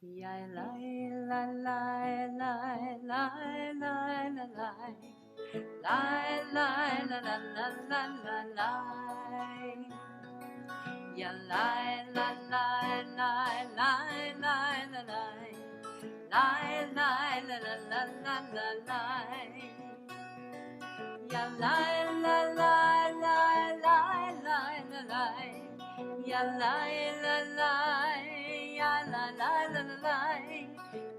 Ya la la la la la la la la. Lie, lie, la la la la la lie. Ya lie, la lie, lie, lie, lie, la lie. Lie, lie, la la la la la lie. Ya lie, la lie, lie, lie, lie, la lie. Ya lie, la lie, ya la lie, la la lie.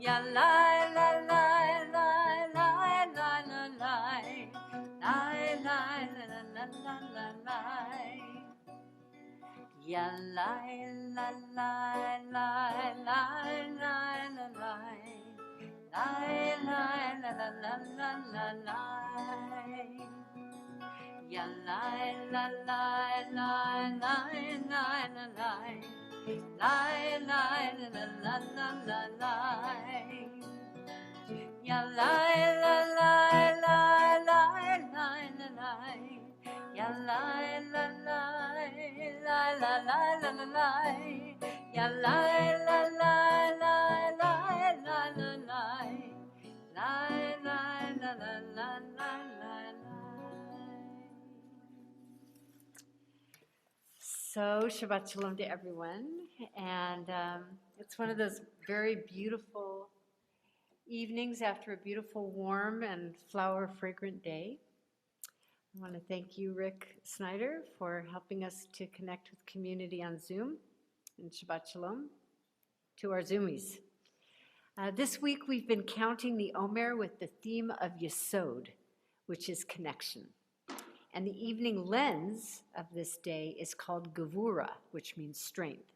Ya lie, la lie, lie, lie, lie, la lie. Lie, lie, la la la la la lie. Ya lie, la lie, lie, lie, lie, la lie. Lie, lie, la la la la la lie. Ya lie, la lie, lie, lie, lie, la lie. Lie, lie, la la la la la lie. Ya lie, la lie, lie, lie, lie, la lie. Ya lie, la lie, lie, la lie, la la lie. Ya lie, la lie, lie, lie, lie, la lie. Lie, lie, la la la la la lie. So, Shabbat Shalom to everyone. And it's one of those very beautiful evenings after a beautiful, warm, and flower fragrant day. I want to thank you, Rick Snyder, for helping us to connect with community on Zoom. And Shabbat Shalom to our Zoomies. This week we've been counting the Omer with the theme of Yesod, which is connection. And the evening lens of this day is called Gevura, which means strength.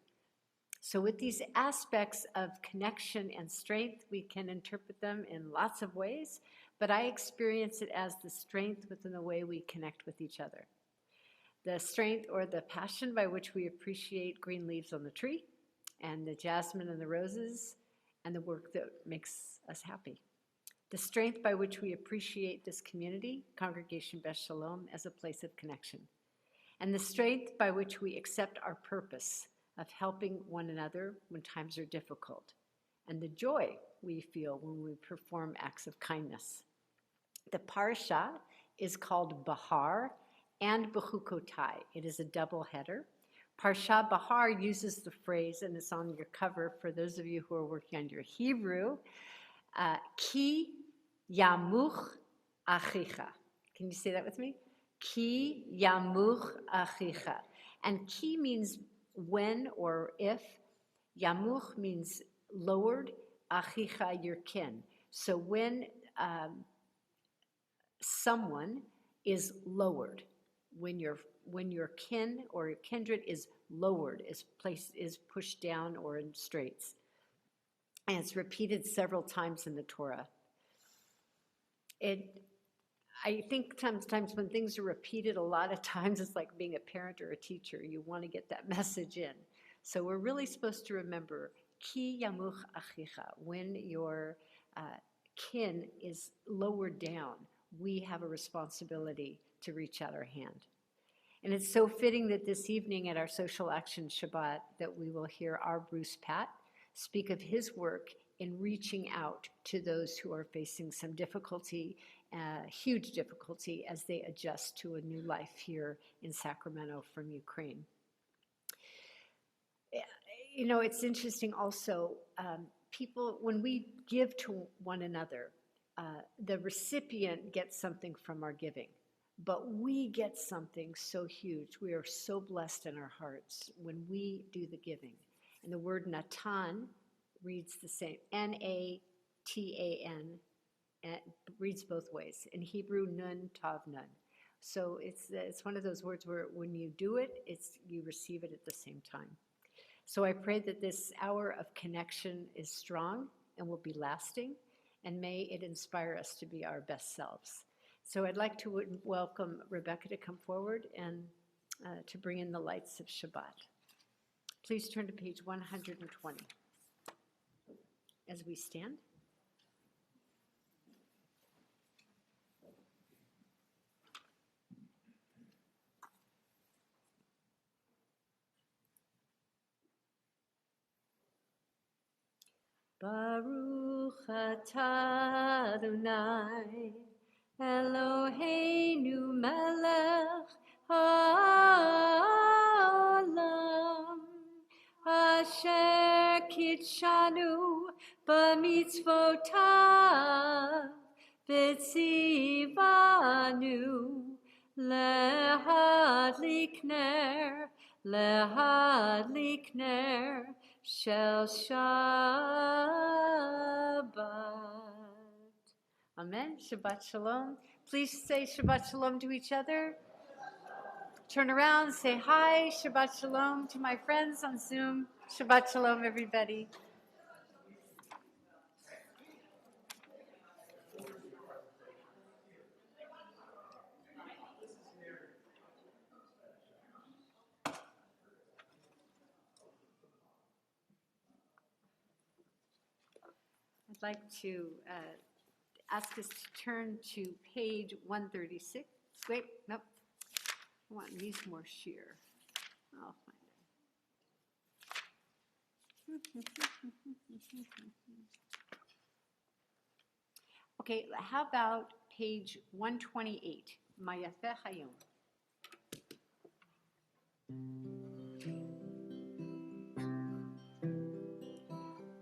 So with these aspects of connection and strength, we can interpret them in lots of ways, but I experience it as the strength within the way we connect with each other. The strength or the passion by which we appreciate green leaves on the tree, and the jasmine and the roses, and the work that makes us happy. The strength by which we appreciate this community, Congregation Beth Shalom, as a place of connection. And the strength by which we accept our purpose of helping one another when times are difficult. And the joy we feel when we perform acts of kindness. The parsha is called Bahar and Bechukotai. It is a double header. Parsha Bahar uses the phrase, and it's on your cover for those of you who are working on your Hebrew, Ki yamuch achicha. Can you say that with me? Ki yamuch achicha. And ki means when or if. Yamuch means lowered. Achicha, your kin. So when someone is lowered, when your kin or your kindred is lowered, is pushed down or in straits. And it's repeated several times in the Torah. I think sometimes when things are repeated a lot of times, it's like being a parent or a teacher. You want to get that message in. So we're really supposed to remember, Ki yamuch achicha, when your kin is lowered down, we have a responsibility to reach out our hand. And it's so fitting that this evening at our Social Action Shabbat that we will hear our Bruce Pat speak of his work in reaching out to those who are facing some difficulty, huge difficulty, as they adjust to a new life here in Sacramento from Ukraine. You know, it's interesting also, people, when we give to one another, the recipient gets something from our giving, but we get something so huge. We are so blessed in our hearts when we do the giving. And the word natan reads the same, Natan, reads both ways. In Hebrew, nun, tav, nun. So it's one of those words where when you do it, you receive it at the same time. So I pray that this hour of connection is strong and will be lasting, and may it inspire us to be our best selves. So I'd like to welcome Rebecca to come forward and to bring in the lights of Shabbat. Please turn to page 120 as we stand. Baruch atah Adonai Eloheinu melech haolam asher kitshanu b'mitzvotav v'tzivanu lehadlik ner shel Shabbat. Amen. Shabbat Shalom. Please say Shabbat Shalom to each other. Turn around, say hi. Shabbat Shalom to my friends on Zoom. Shabbat Shalom, everybody. I'd like to ask us to turn to page 136. Wait, nope. I want these more sheer. I'll find it. Okay, how about page 128, Mayafeh Hayom.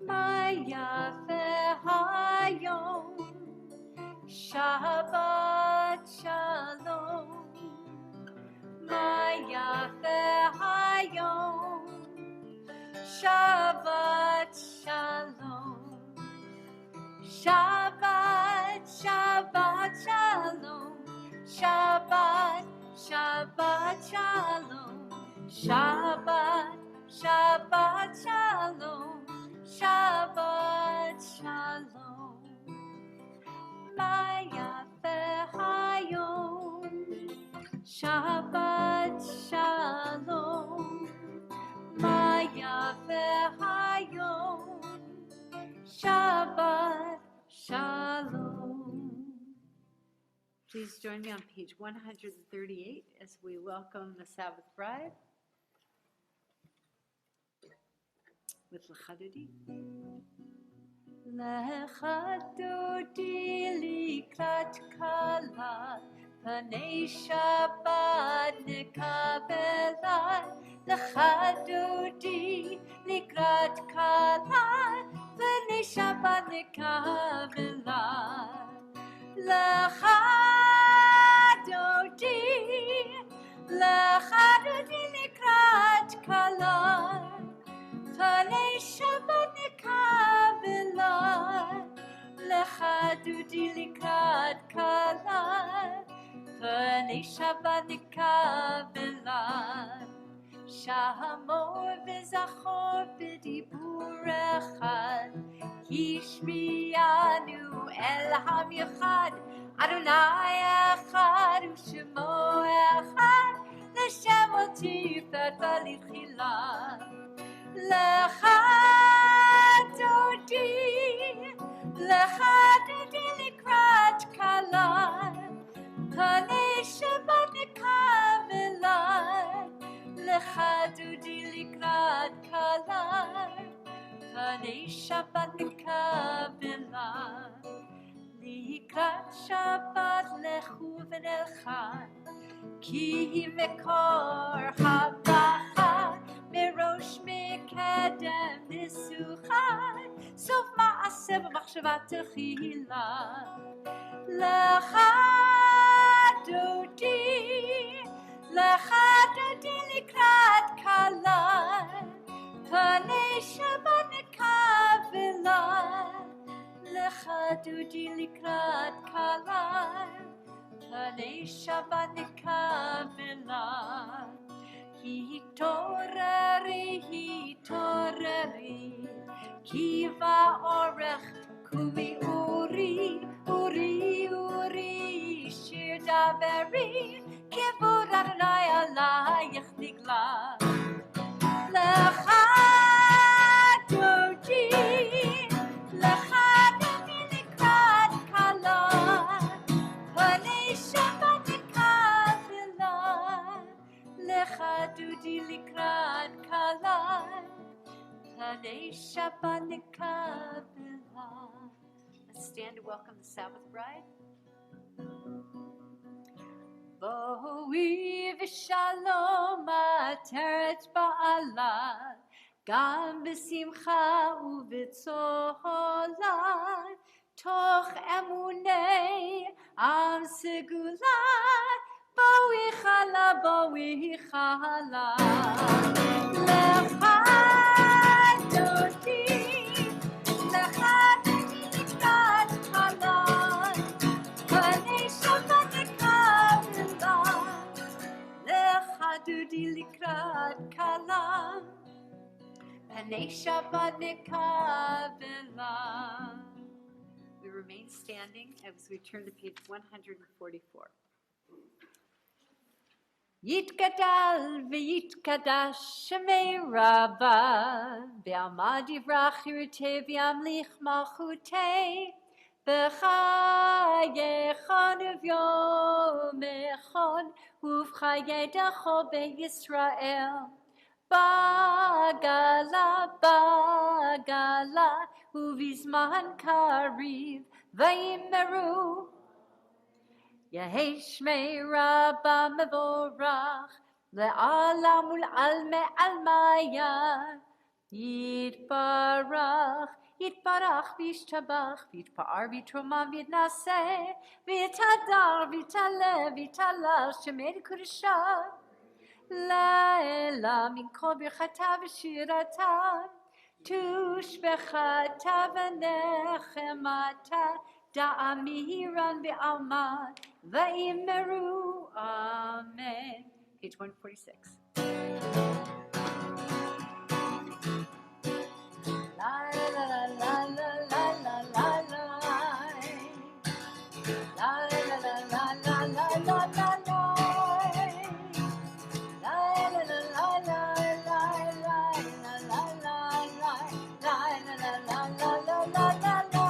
Mayafeh Hayom, Shabbat Shalom. Mayafeh Hayom, Shabbat Shalom. Shabbat, Shabbat Shalom. Shabbat, Shabbat Shalom. Shabbat, Shabbat Shalom. Shabbat Shalom. Mayafeh Hayom. Shabbat Shalom. Mayafeh Hayom. Shabbat Shalom. Please join me on page 138 as we welcome the Sabbath bride with L'chadodi. L'chadodi likrat kala, panei Shabbat nekabelai. L'chadodi likrat kala, panei Shabbat nekabelai. L'chadodi likrat kala, panei Shabbat nekabelai. L'chadodi likrat kala, panei Shabbat nekabelai. Shamor v'zachor b'dibur echad, Hishmianu el ham yechad, Adonai echad u'shemo echad, L'shem ol tiferet v'litchila. L'chadodi likrat kala, panei Shabbat nekabelai. L'chadodi likrat kala, panei Shabbat nekabelai. Likrat Shabbat lechu v'nelchan, ki mekor habracha, merosh mekadem nisukhan, sof ma'aseh b'machshava techila. L'chadodi likrat kala, panei Shabbat nekabelai. L'chadodi likrat kala, panei Shabbat nekabelai. Hitoreri, ki va'orech kumi uri, shir daveri, kivud Adonai alayich nigla. L'chadodi likrat kala, panei Shabbat nekabelai. L'chadodi likrat kala, Panei Shabbat Nekabela. Let's stand to welcome the Sabbath bride. Boi v'shalom ateret ba'ala, gam b'simcha u'b'tzola, toch emunei am segula, boi chala, lecha dodi, lecha dikrat chala, panei Shabbat nekabela, lecha dodi likrat kala, panei Shabbat nekabela. We remain standing as we turn to page 144. Yitgadal v'yitgadash shemei Rabbah, be'amad yivrach yirteh v'yamlich malchuteh, b'chayechon uvyomechon, uv'chayedecho be'Yisrael, bagala, uvizman kariv, v'yimeru, Yehei Shmei Rabbah Mevorach Le'alam Ul'alme Almaya Yitbarach V'yishtabach V'yitpa'ar V'yitromam V'yitnaseh V'yitadar V'yitaleh Shemei Kudusha La'ela Min Kol Birchatav V'shiratav Tushbechatav V'nechematav Da'amihiran be'almad va'imeru. Amen. Page 146. La la la la la la la la la. La la la la la la la la la. La la la la la la la la la la. La la la la la la la la.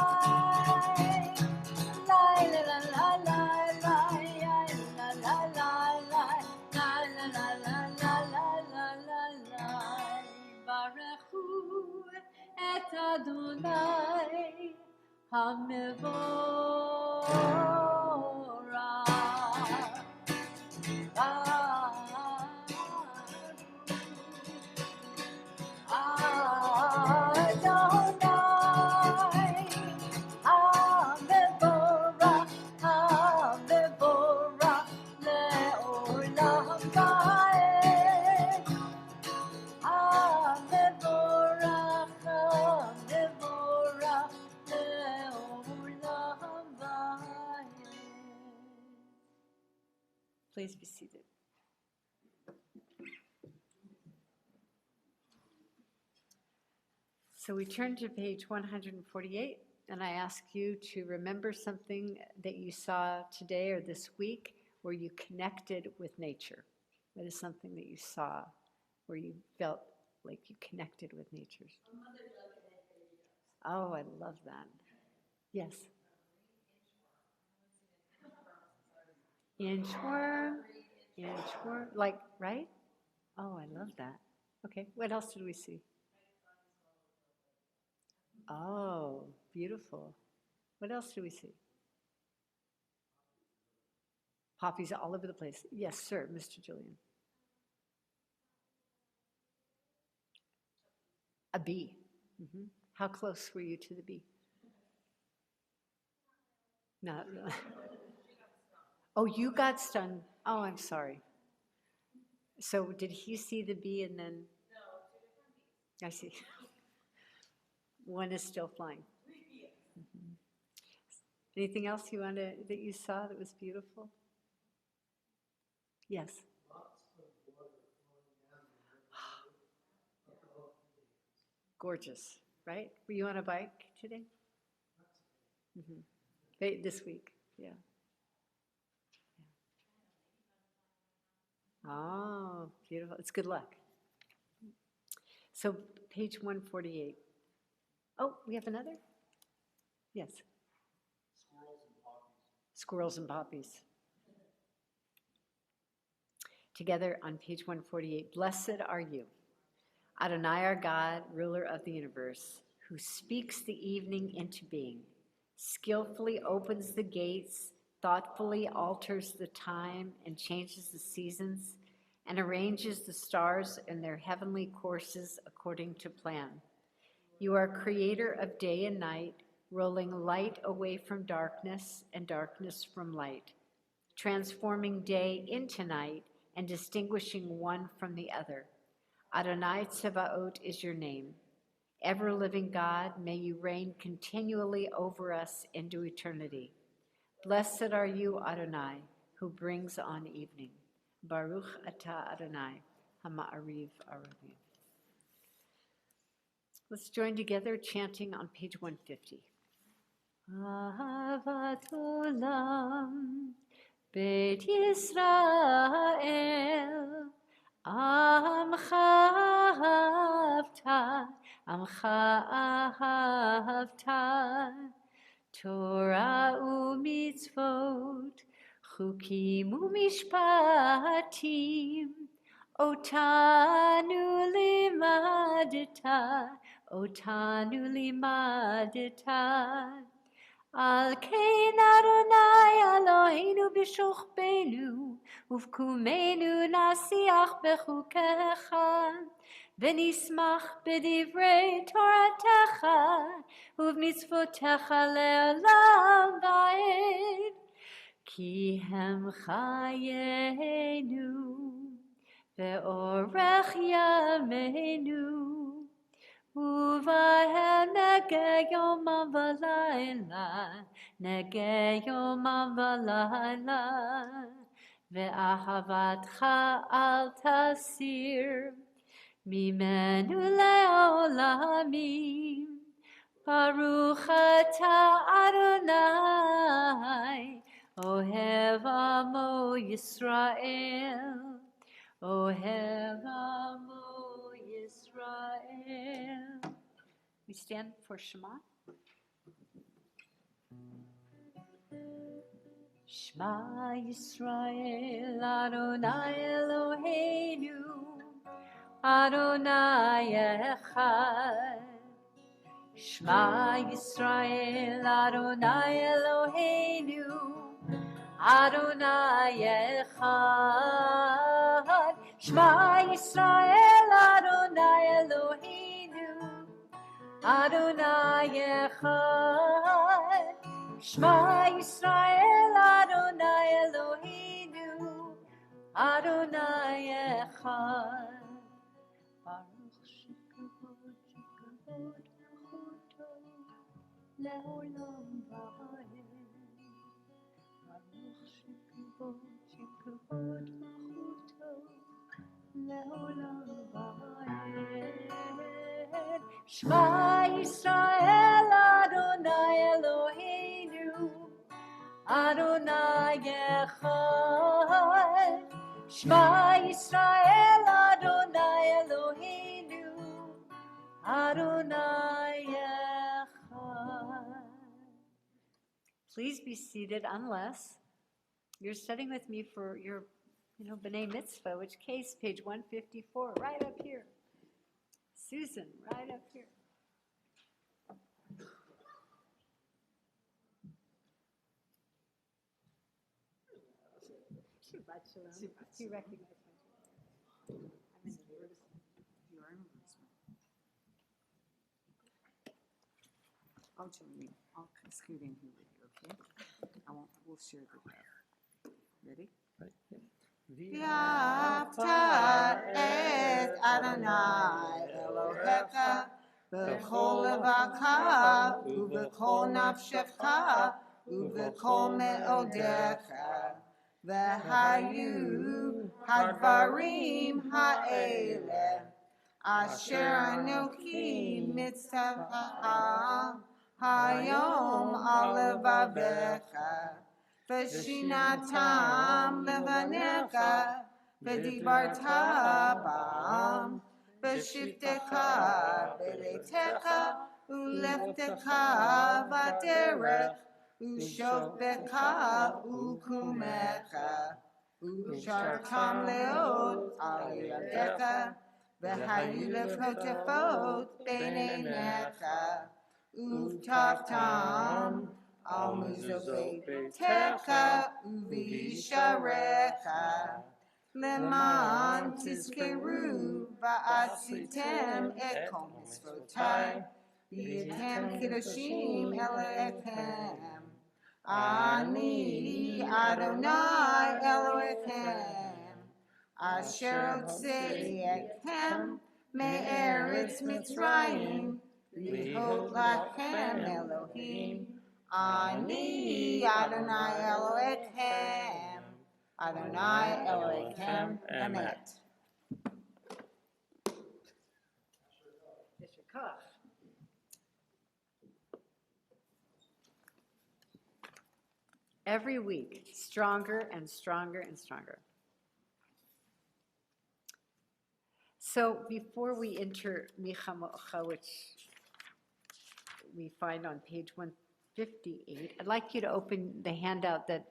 Adonai Please be seated. So we turn to page 148, and I ask you to remember something that you saw today or this week where you connected with nature. What is something that you saw where you felt like you connected with nature? Oh, I love that. Yes. Inchworm, like, right? Oh, I love that. Okay, what else did we see? Oh, beautiful. What else do we see? Poppies all over the place. Yes, sir, Mr. Julian. A bee. Mm-hmm. How close were you to the bee? Not really. Oh, you got stung. Oh, I'm sorry. So did he see the bee and then? No, I see. One is still flying. Mm-hmm. Anything else that you saw that was beautiful? Yes. Gorgeous, right? Were you on a bike today? Mm-hmm. This week, yeah. Oh, beautiful. It's good luck. So page 148. Oh, we have another? Yes. Squirrels and poppies. Together on page 148. Blessed are you. Adonai our God, ruler of the universe, who speaks the evening into being, skillfully opens the gates, thoughtfully alters the time and changes the seasons, and arranges the stars in their heavenly courses according to plan. You are creator of day and night, rolling light away from darkness and darkness from light, transforming day into night and distinguishing one from the other. Adonai Tsevaot is your name. Ever-living God, may you reign continually over us into eternity. Blessed are you, Adonai, who brings on evening. Baruch atah Adonai, hama'ariv aravim. Let's join together chanting on page 150. Ahavat olam, Beit Yisrael, Amcha ahavta, Torah u'mitzvot, Chukim u'mishpatim, Otanu limadeta. Al kein Adonai Eloheinu b'shochbenu, uvkumenu nasiach bechukecha, v'nismach b'divrei Toratecha, uv'mitzvotecha le'olam va'ed. Ki hem chayenu, ve'orech yameinu, Uvahem nege yomam v'layla, ve'ahavatcha al tasir, mimenu le'olamim. Baruch atah Adonai, ohev amo Yisrael, ohev amo Yisrael. We stand for Shema. Shema Yisrael, Adonai Eloheinu, Adonai Echad. Shema Yisrael, Adonai Eloheinu, Adonai Echad. Shema Yisrael, Adonai Eloheinu, Adonai Echad. Shema Yisrael, Adonai Eloheinu, Adonai Echad. Baruch shekavod mechuto le'olam va'ed. Baruch shekavod mechuto le'olam va'ed. Shema Yisrael, Adonai Eloheinu, Adonai Echad. Shema Yisrael, Adonai Eloheinu, Adonai Echad. Please be seated unless you're studying with me for your, B'nai Mitzvah, which case, page 154, right up here. Susan, right up here. Shabbat Shalom. Do you recognize me? I'm in the advertisement. You are in advertisement. I'll join you. I'll scoot in here with you, okay? We'll share the graph. Ready? V'yafta et Adonai Elohecha b'chol levacha u'b'chol nafshecha u'b'chol me'odecha v'hayu hadvarim ha'ele asher anoki mitzvah hayom al levavecha V'shinatam levanecha, v'dibarta ba'am, v'shiftecha b'reitecha, u'leftecha v'derech, u'shoftecha u'kumecha, u'shartam leot al yadecha, והיו לפרוטפות בין עיניך, ובטחתם על מזוזות ביתך ובישעריך, למען תזכרו ועשיתם את כל מצוותיי, והייתם קדושים אלוהיכם. אני אדוני אלוהיכם, אשר הוצאתי אתכם מארץ מצרים, להיות לכם אלוהים. אני אדוני אלוהיכם, אדוני אלוהיכם אמת. יישר כוח. Every week, stronger and stronger and stronger. So before we enter Micha Mocha, which we find on page 158, I'd like you to open the handout that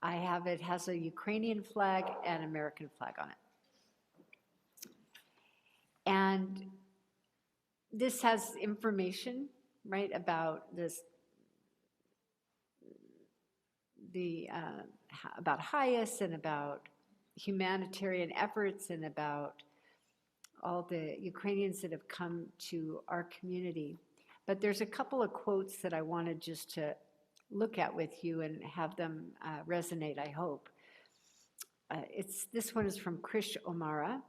I have. It has a Ukrainian flag and American flag on it. And this has information, right, about this, about Hias and about humanitarian efforts and about all the Ukrainians that have come to our community. But there's a couple of quotes that I wanted just to look at with you and have them resonate, I hope. This one is from Krish Omara.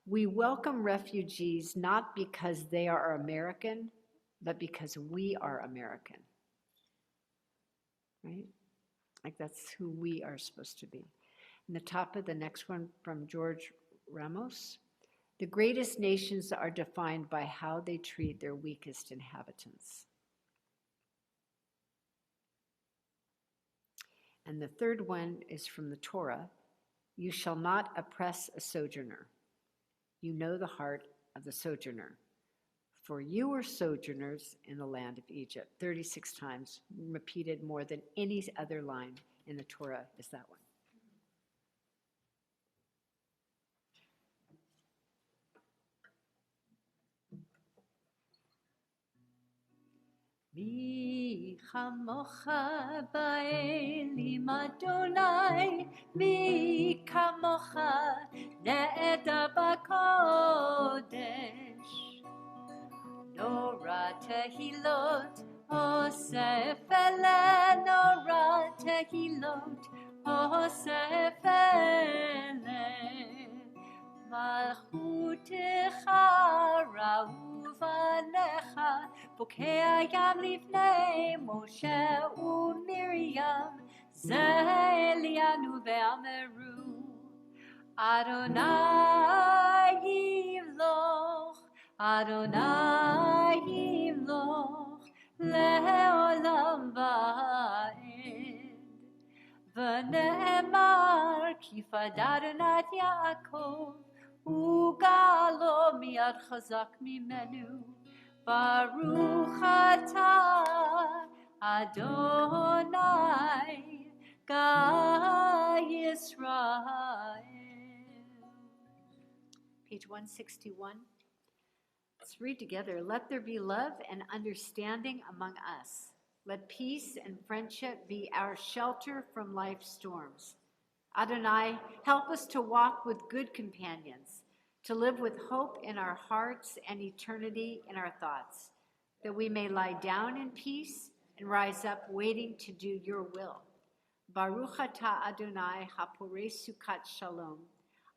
We welcome refugees not because they are American, but because we are American. Right? Like that's who we are supposed to be. And the top of the next one from George Ramos. The greatest nations are defined by how they treat their weakest inhabitants. And the third one is from the Torah. You shall not oppress a sojourner. You know the heart of the sojourner. For you were sojourners in the land of Egypt. 36 times, repeated more than any other line in the Torah is that one. Mi chamocha ba'elim Adonai, mi kamocha ne'eda b'kodesh. Nora tehilot, osef ele, nora tehilot, osef ele. Malchutecha ra'uvanecha, bokeh yam lifnei Moshe u'Miriam, ze elianu ve'ameru, Adonai yimloch, Adonai yimloch, le'olam va'ed. V'ne'emar ki fadaronat Yaakov, ugalo miyad chazak mimenu, Baruch atah Adonai Ga Yisrael. Page 161. Let's read together. Let there be love and understanding among us. Let peace and friendship be our shelter from life's storms. Adonai, help us to walk with good companions, to live with hope in our hearts and eternity in our thoughts, that we may lie down in peace and rise up waiting to do your will. Baruch atah Adonai haporei sukat shalom,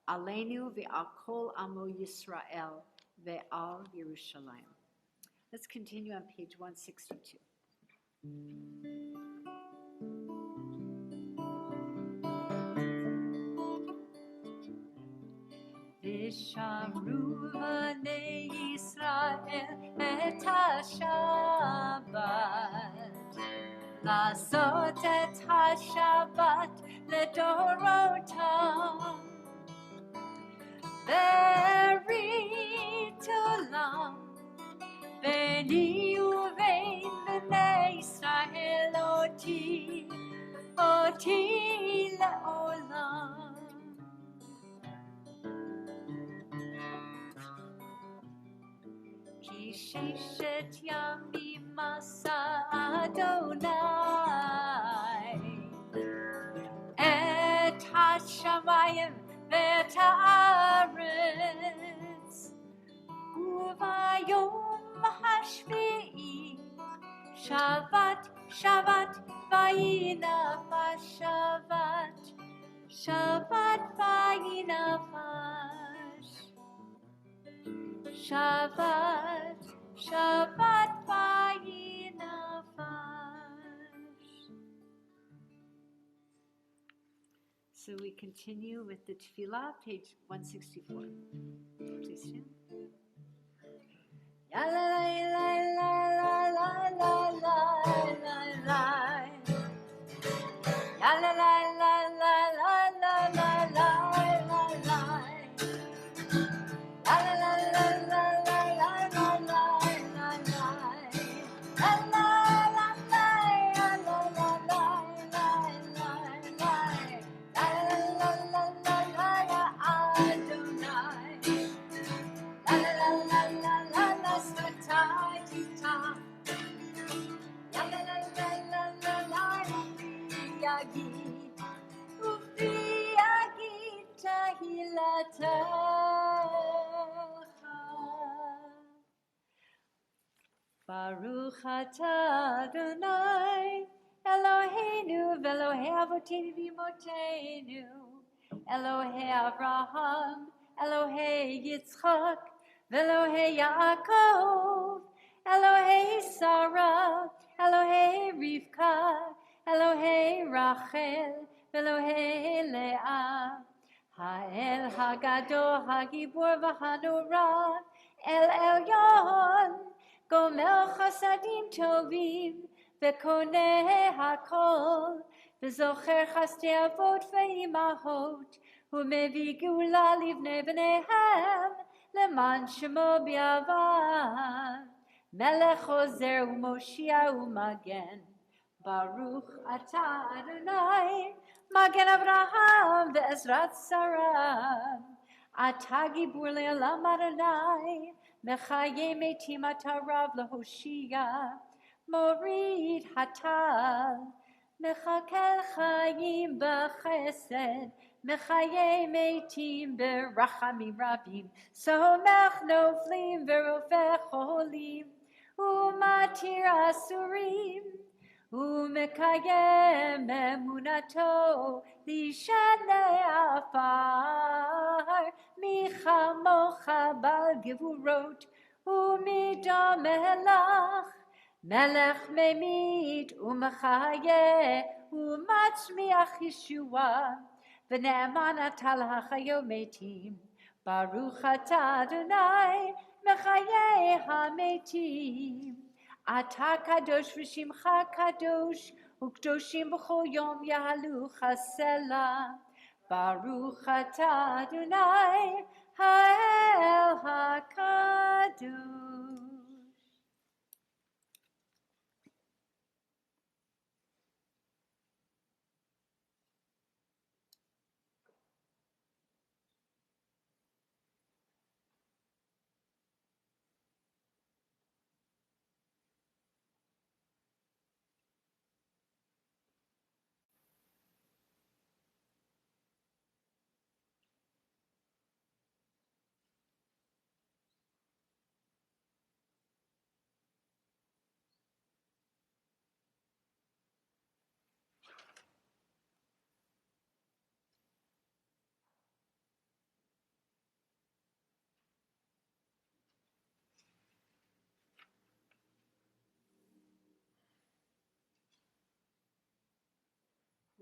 aleinu ve'al kol amo Yisrael ve'al Yerushalayim. Let's continue on page 162. V'shamru b'nei Yisrael et ha-Shabbat, לעשות את השבת לדורותם, ברית עולם ביני ובין בני ישראל אותי לעולם. ששת ימים עשה אדוני את השמיים ואת הארץ, וביום השביעי שבת שבת וינפש שבת, שבת וינפש, שבת שבת וינפש. So we continue with the Tefillah, page 164. Please stand. La la la la la la la la la la. La la la la la la la la la la la. La la la la la la la la la la la. La la la la la la la la la la. La la la la la la Adonai. La la la la la la la Satai Tita. La la la la la la la Yagid. Ufi Yagid Tahilatacha. Baruch atah Adonai Eloheinu v'Elohei Avoteinu v'Imotenu, Elohei Avraham, Elohei Yitzchak, v'Elohei Yaakov, Elohei Sarah, Elohei Rivka, Elohei Rachel, v'Elohei Leah, Ha'el Hagadol Hagibor v'Hanora, El Elyon, Gomel Chasadim Tovim, וקונה הכל, וזוכר חסדי אבות ואימהות, ומביא גאולה לבני בניהם, למען שמו ביעבד. מלך עוזר ומושיע ומגן, ברוך אתה אדוני, מגן אברהם ועזרת שרה. אתה גיבור לעולם אדוני, מחיי מתים אתה רב להושיע. מוריד הטל, מחכל חיים בחסד, מחיי מתים ברחמים רבים, סומך נופלים ורופא חולים, ומתיר אסורים, ומקיים אמונתו לשני עפר, מי כמוך בעל גבורות ומידה מלך, מלך ממית ומחיה ומצמיח ישועה, ונאמן אתה להחיות מתים. ברוך אתה אדוני מחיי המתים. אתה קדוש ושמך קדוש, וקדושים בכל יום יהלוך הסלע. ברוך אתה אדוני האל הקדוש.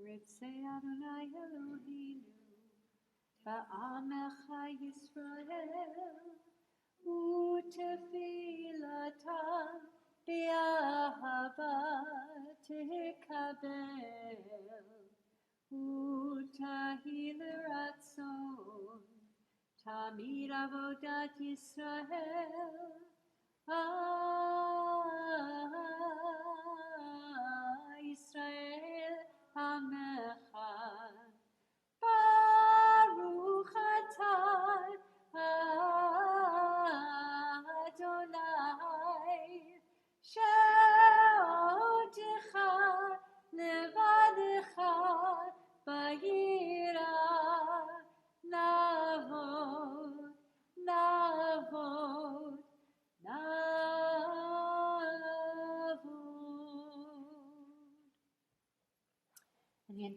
Ritzei Adonai Eloheinu, ba'amecha Yisrael, u'tefilatam be'ahava tekabel, u'tahil ratzon, tamid avodat Yisrael, Yisrael Amecha. Baruch atah Adonai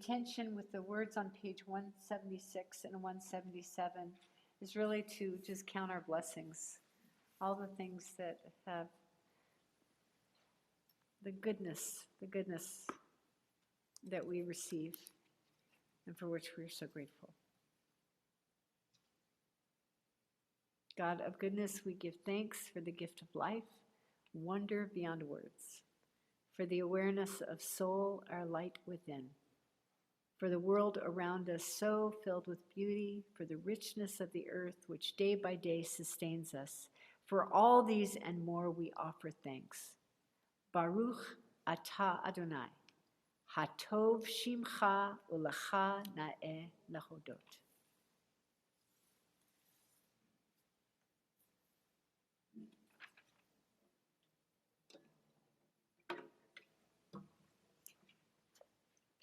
intention with the words on page 176 and 177 is really to just count our blessings, all the things that have the goodness that we receive and for which we're so grateful. God of goodness, we give thanks for the gift of life, wonder beyond words, for the awareness of soul, our light within, for the world around us so filled with beauty, for the richness of the earth which day by day sustains us. For all these and more we offer thanks. Baruch atah Adonai, hatov shimcha ulecha na'eh lehodot.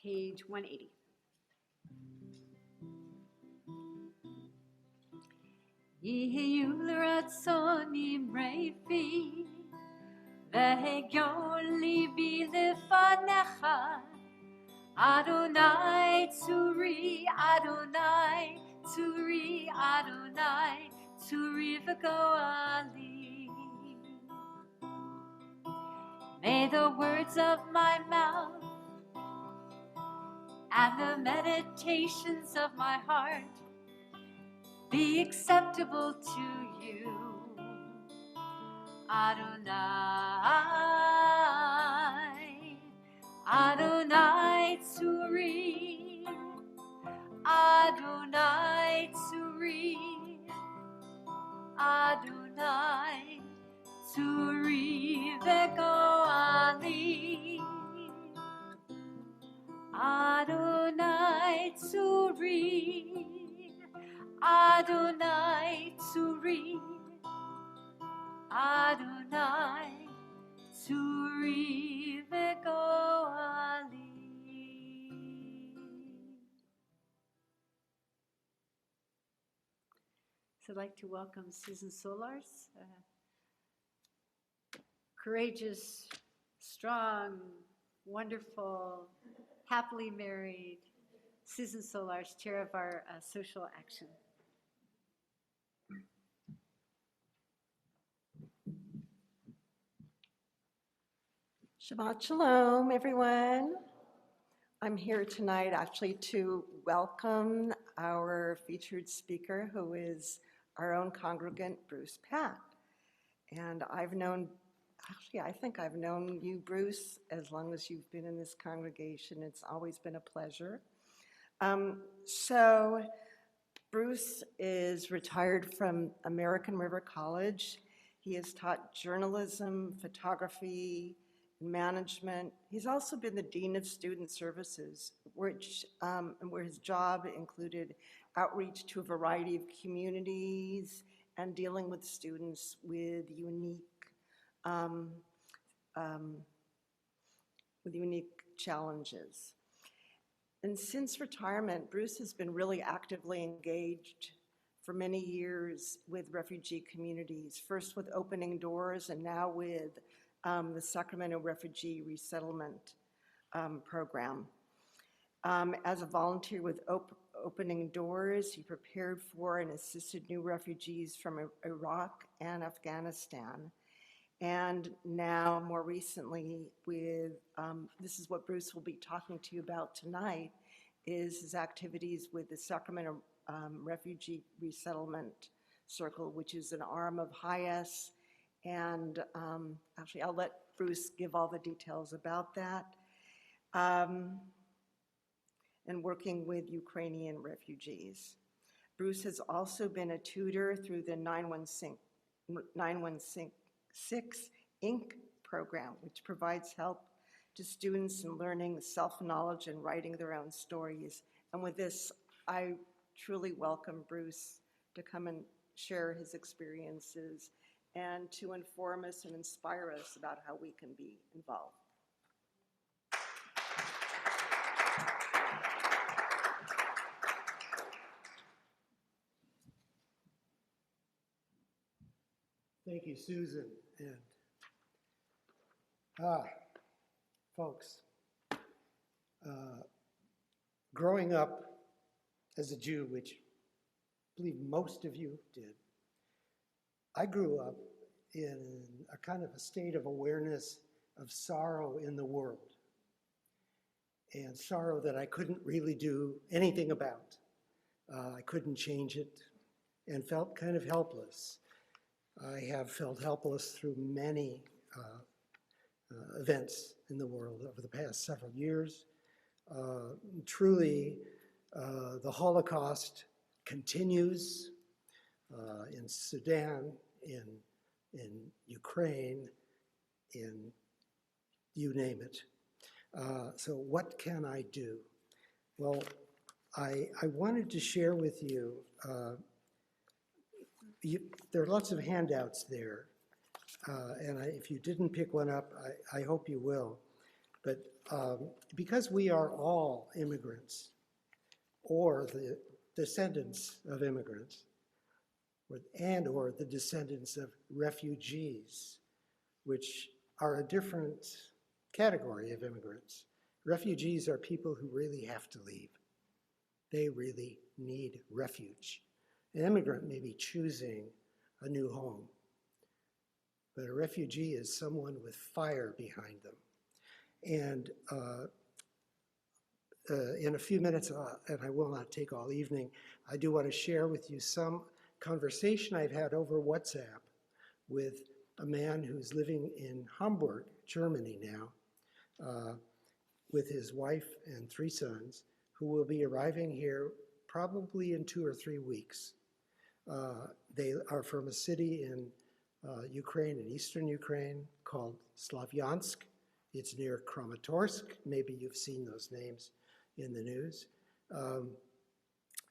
Page 180. Yehiyu l'ratzonim reifi, ve'hegion libi lefanecha, Adonai tzuri, Adonai tzuri, Adonai tzuri v'goali. May the words of my mouth and the meditations of my heart be acceptable to you, Adonai, Adonai tzuri, Adonai tzuri, Adonai tzuri v'goali. Adonai tzuri, Adonai tzuri, Adonai tzuri v'goali. So I'd like to welcome Susan Solars, courageous, strong, wonderful, happily married Susan Solars, chair of our social action. Shabbat Shalom, everyone. I'm here tonight actually to welcome our featured speaker, who is our own congregant, Bruce Patt. And I think I've known you, Bruce, as long as you've been in this congregation. It's always been a pleasure. So Bruce is retired from American River College. He has taught journalism, photography, management. He's also been the Dean of Student Services, where his job included outreach to a variety of communities and dealing with students with unique challenges. And since retirement, Bruce has been really actively engaged for many years with refugee communities, first with Opening Doors and now with the Sacramento Refugee Resettlement Program. As a volunteer with Opening Doors, he prepared for and assisted new refugees from Iraq and Afghanistan. And now, more recently, with this is what Bruce will be talking to you about tonight, is his activities with the Sacramento Refugee Resettlement Circle, which is an arm of HIAS. And actually, I'll let Bruce give all the details about that. And working with Ukrainian refugees. Bruce has also been a tutor through the 916 Inc. program, which provides help to students in learning self-knowledge and writing their own stories. And with this, I truly welcome Bruce to come and share his experiences and to inform us and inspire us about how we can be involved. Thank you, Susan. And folks, growing up as a Jew, which I believe most of you did, I grew up in a kind of a state of awareness of sorrow in the world, and sorrow that I couldn't really do anything about. I couldn't change it, and felt kind of helpless. I have felt helpless through many events in the world over the past several years. Truly, the Holocaust continues in Sudan, in Ukraine, in you name it. So what can I do? Well, I wanted to share with you, there are lots of handouts there, and if you didn't pick one up, I hope you will. But because we are all immigrants, or the descendants of immigrants, or the descendants of refugees, which are a different category of immigrants. Refugees are people who really have to leave. They really need refuge. An immigrant may be choosing a new home, but a refugee is someone with fire behind them. And in a few minutes, and I will not take all evening, I do want to share with you some conversation I've had over WhatsApp with a man who's living in Hamburg, Germany now, with his wife and 3 sons, who will be arriving here probably in 2 or 3 weeks. They are from a city in Ukraine, in eastern Ukraine, called Slavyansk. It's near Kramatorsk. Maybe you've seen those names in the news.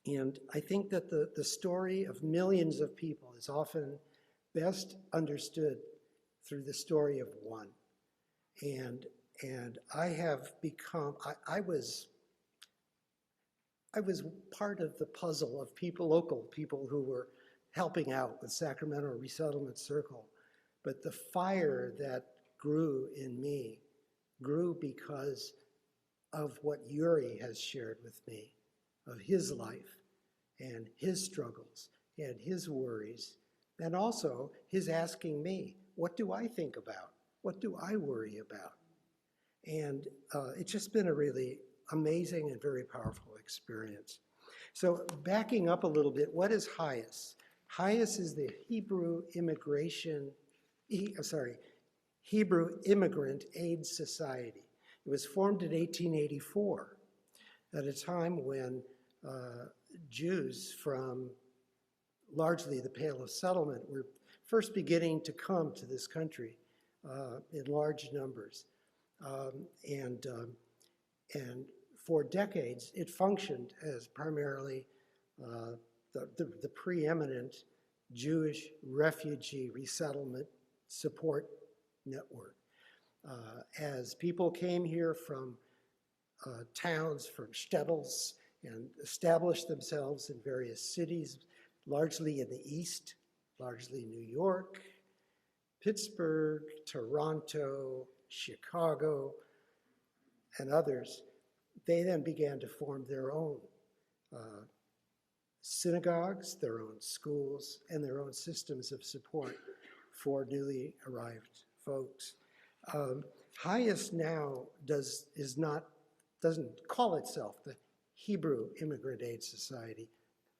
And I think that the story of millions of people is often best understood through the story of one. And I have become, I was part of the puzzle of people, local people who were helping out with Sacramento Resettlement Circle. But the fire that grew in me grew because of what Yuri has shared with me, of his life and his struggles and his worries, and also his asking me, what do I think about? What do I worry about? And it's just been a really amazing and very powerful experience. So backing up a little bit, what is HIAS? HIAS is the Hebrew Immigrant Aid Society. It was formed in 1884 at a time when Jews from largely the Pale of Settlement were first beginning to come to this country in large numbers. And for decades, it functioned as primarily the preeminent Jewish refugee resettlement support network. As people came here from towns, from shtetls, and established themselves in various cities, largely in the East, largely New York, Pittsburgh, Toronto, Chicago, and others, they then began to form their own synagogues, their own schools, and their own systems of support for newly arrived folks. HIAS now doesn't call itself the Hebrew Immigrant Aid Society.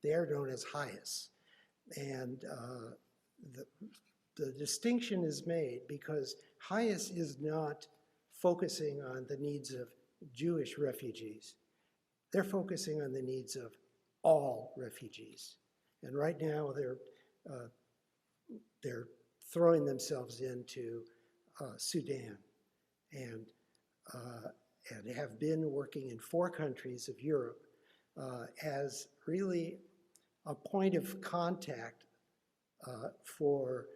They are known as HIAS. And the distinction is made because HIAS is not focusing on the needs of Jewish refugees. They're focusing on the needs of all refugees. And right now they're throwing themselves into Sudan and have been working in 4 countries of Europe as really a point of contact for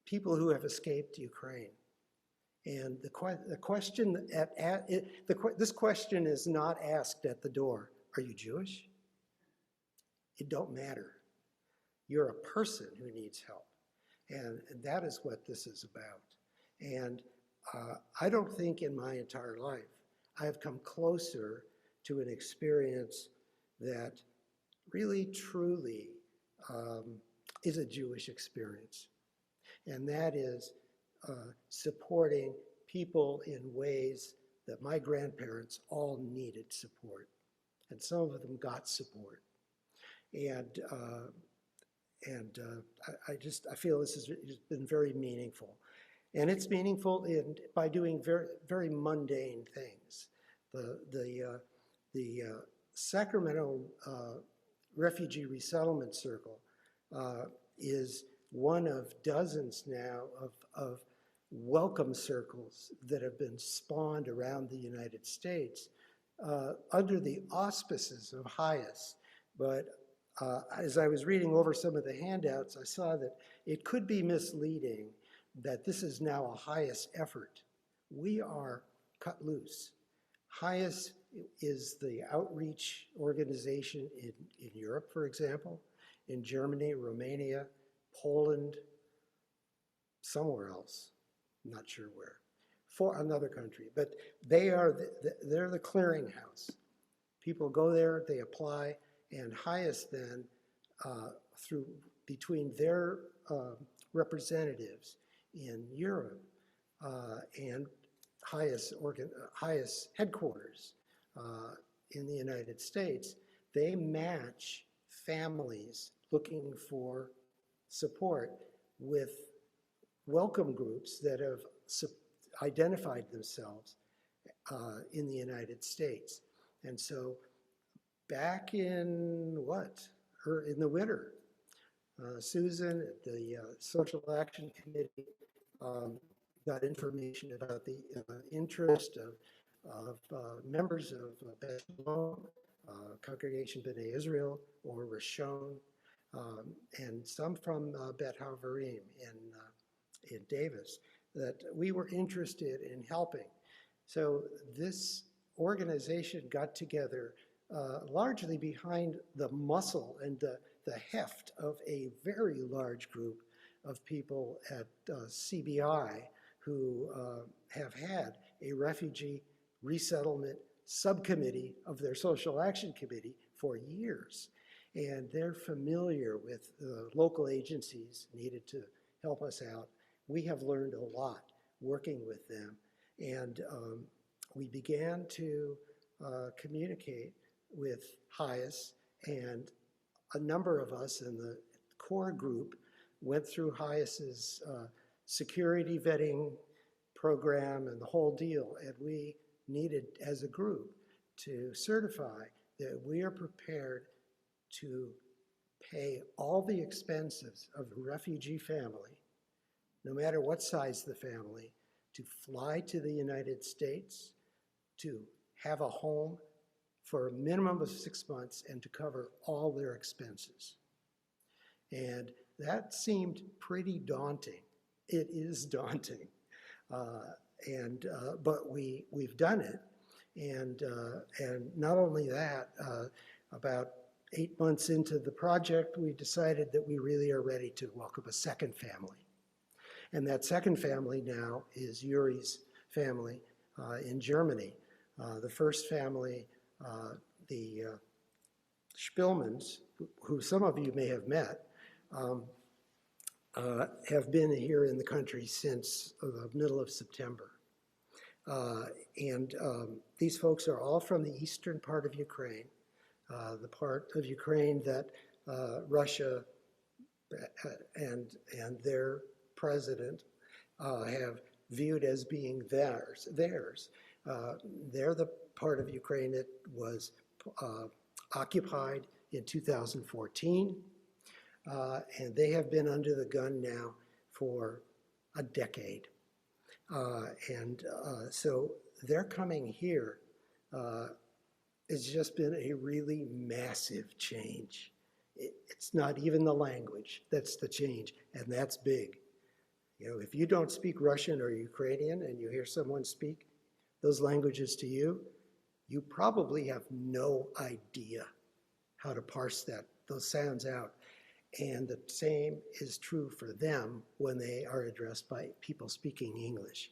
people who have escaped Ukraine. And this question is not asked at the door. Are you Jewish? It don't matter. You're a person who needs help. And that is what this is about. And I don't think in my entire life I have come closer to an experience that really, truly is a Jewish experience. And that is supporting people in ways that my grandparents all needed support. And some of them got support. And I feel this has been very meaningful. And it's meaningful by doing very, very mundane things. The Sacramento Refugee Resettlement Circle is one of dozens now of welcome circles that have been spawned around the United States under the auspices of HIAS. But as I was reading over some of the handouts, I saw that it could be misleading that this is now a HIAS effort. We are cut loose. HIAS is the outreach organization in Europe, for example, in Germany, Romania, Poland, somewhere else, I'm not sure where, for another country. But they're the clearinghouse. People go there, they apply, and HIAS then, between their representatives in Europe and HIAS headquarters in the United States, they match families looking for support with welcome groups that have identified themselves in the United States. And so back in in the winter, Susan at the Social Action Committee got information about the interest of members of Beth Shalom, Congregation B'nai Israel, or Rishon, and some from Bet Havarim in Davis, that we were interested in helping. So this organization got together largely behind the muscle and the heft of a very large group of people at CBI who have had a refugee resettlement subcommittee of their Social Action Committee for years. And they're familiar with the local agencies needed to help us out. We have learned a lot working with them. And we began to communicate with HIAS, and a number of us in the core group went through HIAS's security vetting program and the whole deal. And we needed, as a group, to certify that we are prepared to pay all the expenses of a refugee family, no matter what size the family, to fly to the United States, to have a home for a minimum of 6 months, and to cover all their expenses. And that seemed pretty daunting. It is daunting. But we've done it. And not only that, about 8 months into the project, we decided that we really are ready to welcome a second family. And that second family now is Yuri's family in Germany. The first family, the Spielmans, who some of you may have met, have been here in the country since the middle of September. These folks are all from the eastern part of Ukraine, the part of Ukraine that Russia and their president have viewed as being theirs. They're the part of Ukraine that was occupied in 2014, and they have been under the gun now for a decade. So their coming here has just been a really massive change. It's not even the language that's the change, and that's big. You know, if you don't speak Russian or Ukrainian and you hear someone speak those languages to you, you probably have no idea how to parse those sounds out. And the same is true for them when they are addressed by people speaking English.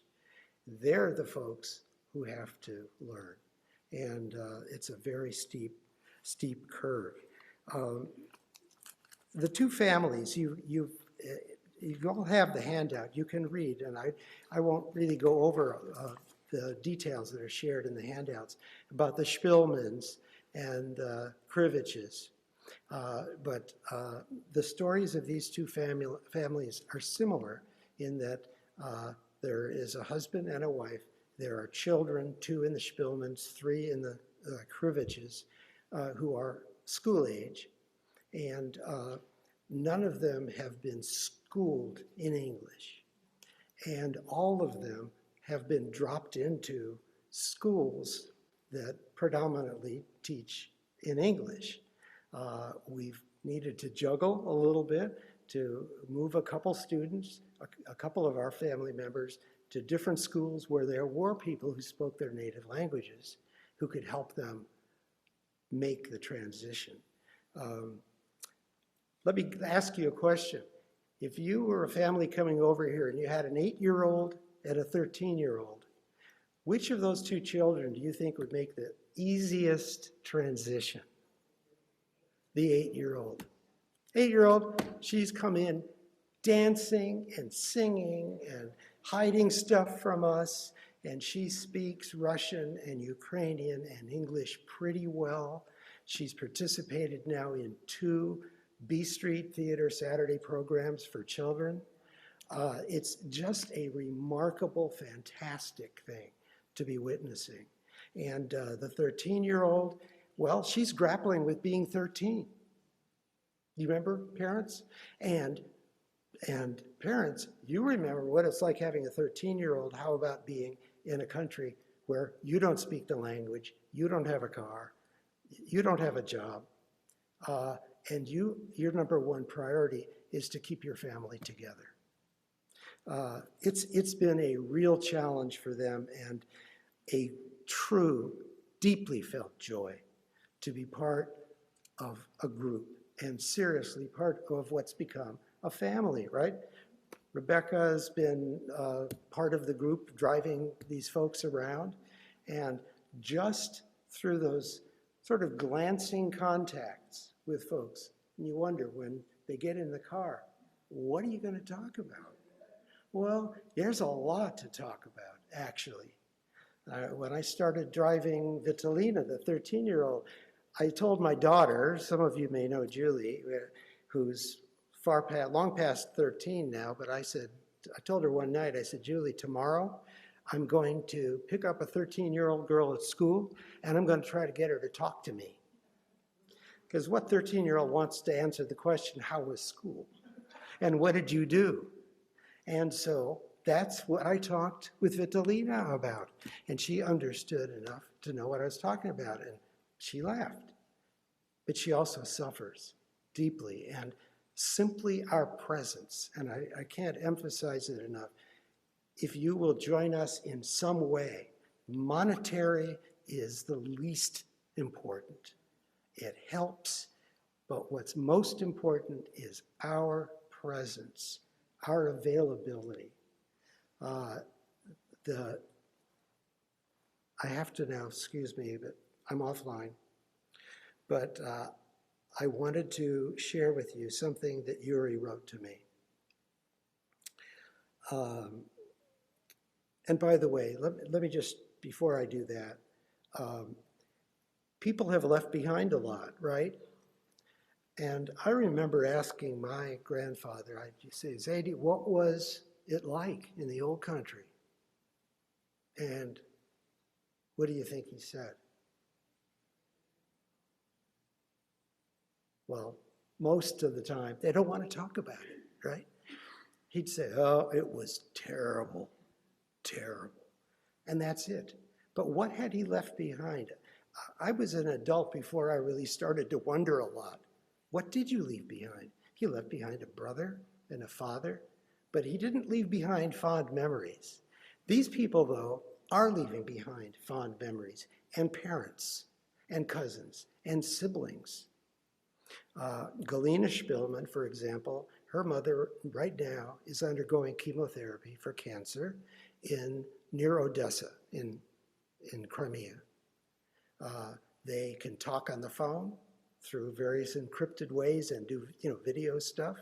They're the folks who have to learn. and it's a very steep curve. The two families, you all have the handout. You can read, and I won't really go over the details that are shared in the handouts about the Spillmans and the Kriviches. But the stories of these two families are similar in that there is a husband and a wife. There are children, 2 in the Spillmans, 3 in the Kriviches, who are school age. And none of them have been schooled in English. And all of them have been dropped into schools that predominantly teach in English. We've needed to juggle a little bit to move a couple students, a couple of our family members, to different schools where there were people who spoke their native languages who could help them make the transition. Let me ask you a question. If you were a family coming over here and you had an 8-year-old and a 13-year-old, which of those 2 children do you think would make the easiest transition? The 8-year-old. 8-year-old, she's come in dancing and singing and hiding stuff from us, and she speaks Russian and Ukrainian and English pretty well. She's participated now in 2 B Street Theater Saturday programs for children. It's just a remarkable, fantastic thing to be witnessing. And the 13-year-old, well, she's grappling with being 13. You remember, parents? And parents, you remember what it's like having a 13-year-old. How about being in a country where you don't speak the language, you don't have a car, you don't have a job, and your number one priority is to keep your family together. It's been a real challenge for them and a true, deeply felt joy to be part of a group and seriously part of what's become a family, right? Rebecca has been part of the group driving these folks around, and just through those sort of glancing contacts with folks, and you wonder when they get in the car, what are you going to talk about? Well, there's a lot to talk about, actually. When I started driving Vitalina, the 13-year-old, I told my daughter, some of you may know Julie, who's long past 13 now, but I told her one night, I said, Julie, tomorrow I'm going to pick up a 13-year-old girl at school, and I'm going to try to get her to talk to me. Because what 13-year-old wants to answer the question, how was school? And what did you do? And so that's what I talked with Vitalina about. And she understood enough to know what I was talking about. And she laughed. But she also suffers deeply. And simply our presence, and I can't emphasize it enough, if you will join us in some way, monetary is the least important. It helps, but what's most important is our presence, our availability. I have to now, excuse me, but I'm offline. But I wanted to share with you something that Yuri wrote to me. And by the way, let me just, before I do that, people have left behind a lot, right? And I remember asking my grandfather, I'd say, Zadie, what was it like in the old country? And what do you think he said? Well, most of the time, they don't want to talk about it, right? He'd say, oh, it was terrible, terrible. And that's it. But what had he left behind? I was an adult before I really started to wonder a lot. What did you leave behind? He left behind a brother and a father, but he didn't leave behind fond memories. These people, though, are leaving behind fond memories, and parents, and cousins, and siblings. Galina Spillman, for example, her mother right now is undergoing chemotherapy for cancer near Odessa in Crimea. They can talk on the phone through various encrypted ways and do, video stuff.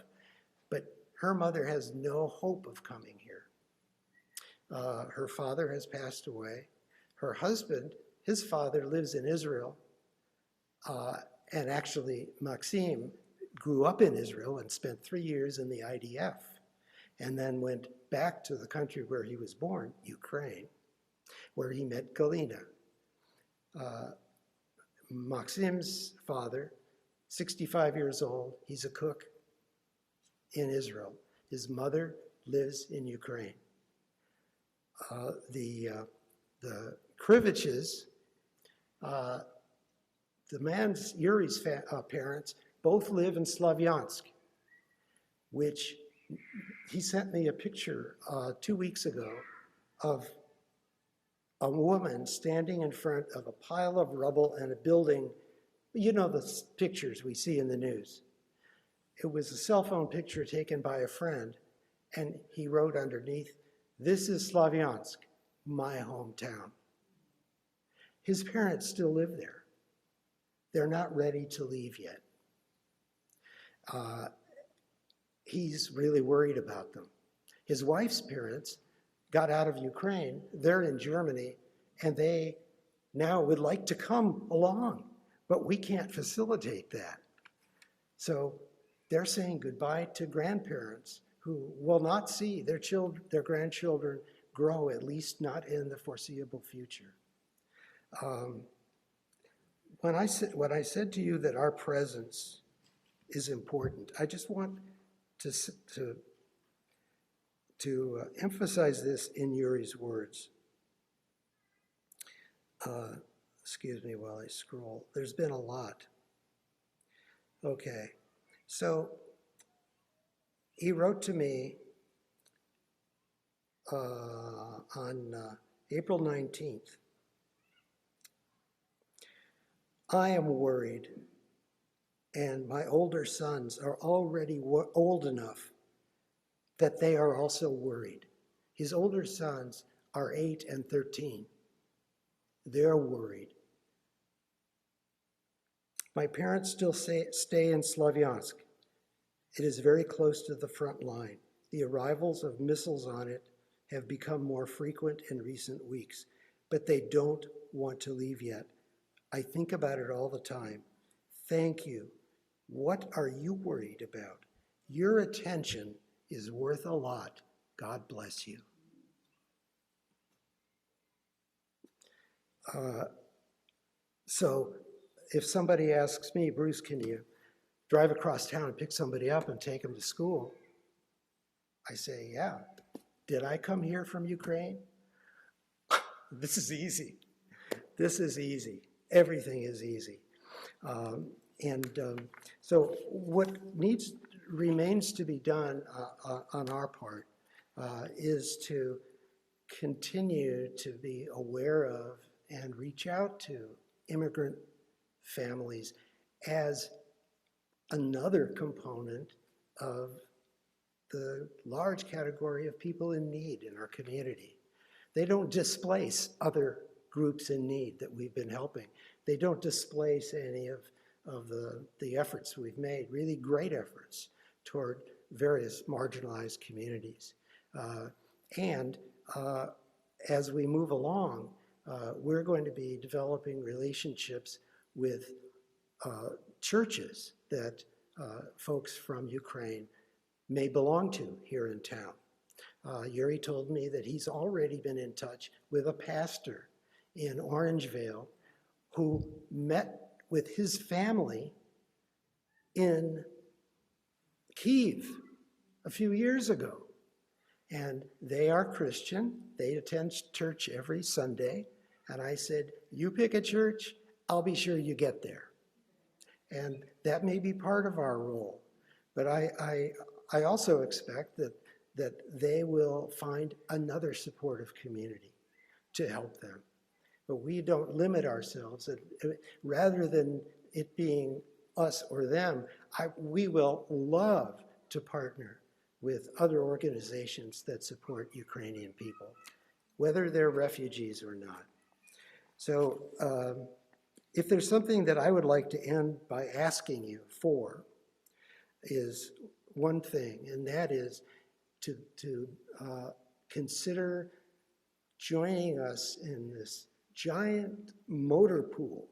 But her mother has no hope of coming here. Her father has passed away. Her husband, his father lives in Israel. And actually, Maxim grew up in Israel and spent 3 years in the IDF, and then went back to the country where he was born, Ukraine, where he met Galina. Maxim's father, 65 years old, he's a cook in Israel. His mother lives in Ukraine. The Kriviches, the man's, Yuri's parents, both live in Slavyansk, which he sent me a picture 2 weeks ago of a woman standing in front of a pile of rubble and a building. You know the pictures we see in the news. It was a cell phone picture taken by a friend, and he wrote underneath, "This is Slavyansk, my hometown." His parents still live there. They're not ready to leave yet. He's really worried about them. His wife's parents got out of Ukraine. They're in Germany, and they now would like to come along, but we can't facilitate that. So they're saying goodbye to grandparents who will not see their grandchildren grow, at least not in the foreseeable future. When I said to you that our presence is important, I just want to emphasize this in Yuri's words. Excuse me while I scroll. There's been a lot. Okay, so he wrote to me on April 19th. I am worried, and my older sons are already old enough that they are also worried. His older sons are 8 and 13. They're worried. My parents still stay in Slavyansk. It is very close to the front line. The arrivals of missiles on it have become more frequent in recent weeks, but they don't want to leave yet. I think about it all the time. Thank you. What are you worried about? Your attention is worth a lot. God bless you. So if somebody asks me, Bruce, can you drive across town and pick somebody up and take them to school? I say, yeah. Did I come here from Ukraine? This is easy. This is easy. Everything is easy. So what remains to be done on our part is to continue to be aware of and reach out to immigrant families as another component of the large category of people in need in our community. They don't displace other groups in need that we've been helping. They don't displace any of the efforts we've made, really great efforts toward various marginalized communities. As we move along, we're going to be developing relationships with churches that folks from Ukraine may belong to here in town. Yuri told me that he's already been in touch with a pastor in Orangevale who met with his family in Kyiv a few years ago. And they are Christian. They attend church every Sunday. And I said, you pick a church, I'll be sure you get there. And that may be part of our role. But I also expect that they will find another supportive community to help them. But we don't limit ourselves. Rather than it being us or them, we will love to partner with other organizations that support Ukrainian people, whether they're refugees or not. So If there's something that I would like to end by asking you for, is one thing, and that is to consider joining us in this giant motor pool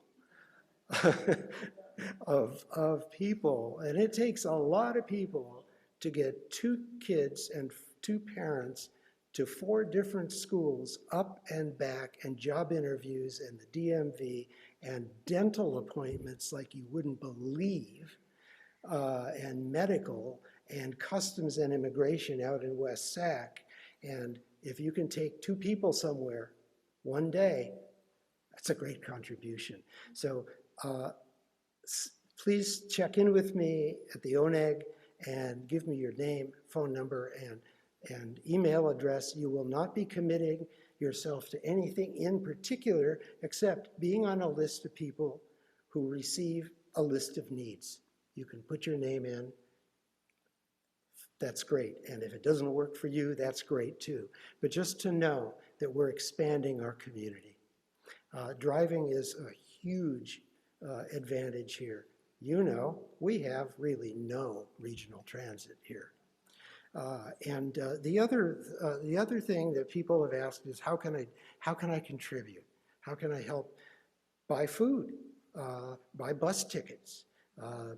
of people. And it takes a lot of people to get 2 kids and 2 parents to 4 different schools, up and back, and job interviews, and the DMV, and dental appointments like you wouldn't believe, and medical, and customs and immigration out in West Sac. And if you can take 2 people somewhere one day, that's a great contribution. So please check in with me at the ONEG and give me your name, phone number, and email address. You will not be committing yourself to anything in particular except being on a list of people who receive a list of needs. You can put your name in. That's great. And if it doesn't work for you, that's great too. But just to know that we're expanding our community. Driving is a huge advantage here. You know, we have really no regional transit here. The other thing that people have asked is how can I contribute? How can I help buy food, buy bus tickets,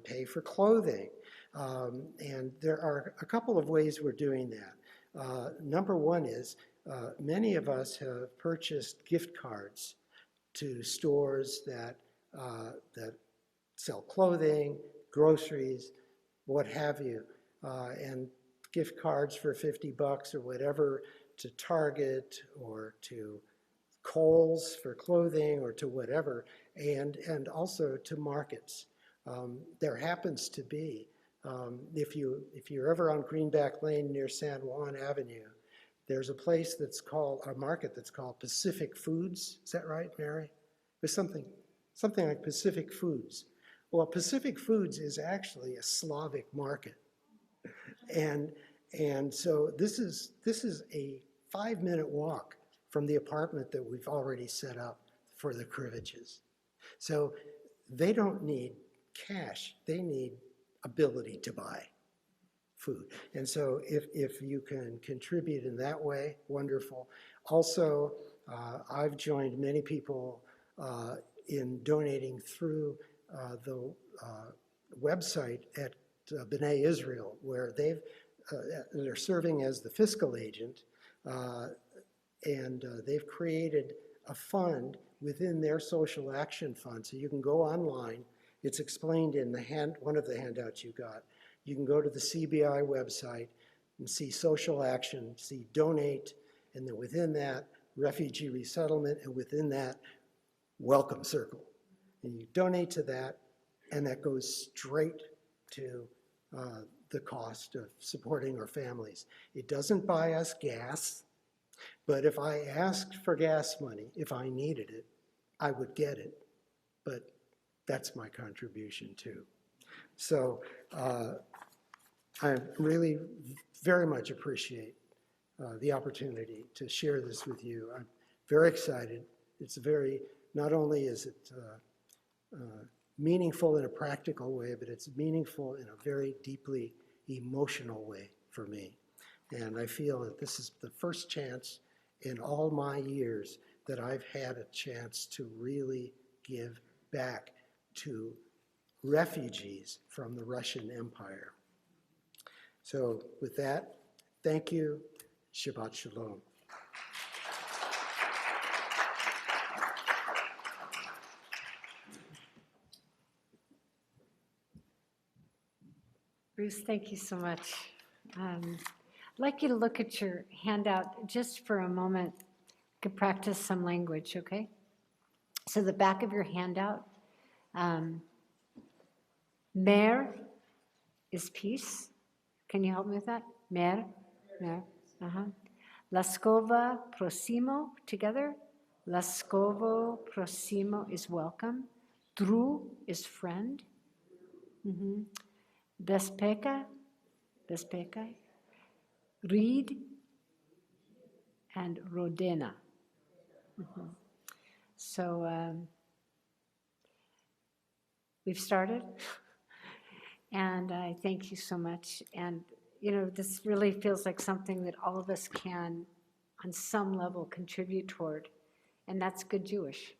pay for clothing? And there are a couple of ways we're doing that. Number one is many of us have purchased gift cards to stores that sell clothing, groceries, what have you, and gift cards for $50 or whatever to Target or to Kohl's for clothing or to whatever, and also to markets. There happens to be, if you're ever on Greenback Lane near San Juan Avenue, there's a place that's called, a market that's called Pacific Foods. Is that right, Mary? There's something like Pacific Foods. Well, Pacific Foods is actually a Slavic market. And so this is a 5-minute walk from the apartment that we've already set up for the Kriviches. So they don't need cash, they need ability to buy food. And so if you can contribute in that way, wonderful. Also, I've joined many people in donating through the website at B'nai Israel, where they're serving as the fiscal agent, and they've created a fund within their social action fund. So you can go online. It's explained in one of the handouts you got. You can go to the CBI website and see social action, see donate, and then within that, refugee resettlement, and within that, welcome circle. And you donate to that, and that goes straight to the cost of supporting our families. It doesn't buy us gas, but if I asked for gas money, if I needed it, I would get it. But that's my contribution too. So I really very much appreciate the opportunity to share this with you. I'm very excited. Not only is it meaningful in a practical way, but it's meaningful in a very deeply emotional way for me. And I feel that this is the first chance in all my years that I've had a chance to really give back to refugees from the Russian Empire. So with that, thank you. Shabbat Shalom. Bruce, thank you so much. I'd like you to look at your handout just for a moment. You could practice some language, okay? So the back of your handout, mer is peace. Can you help me with that? Mer. Laskovo prosimo, together. Laskovo prosimo is welcome. Dru is friend. Bezpeka, Reed, and Rodena. So we've started. And I thank you so much. And, this really feels like something that all of us can, on some level, contribute toward. And that's good Jewish,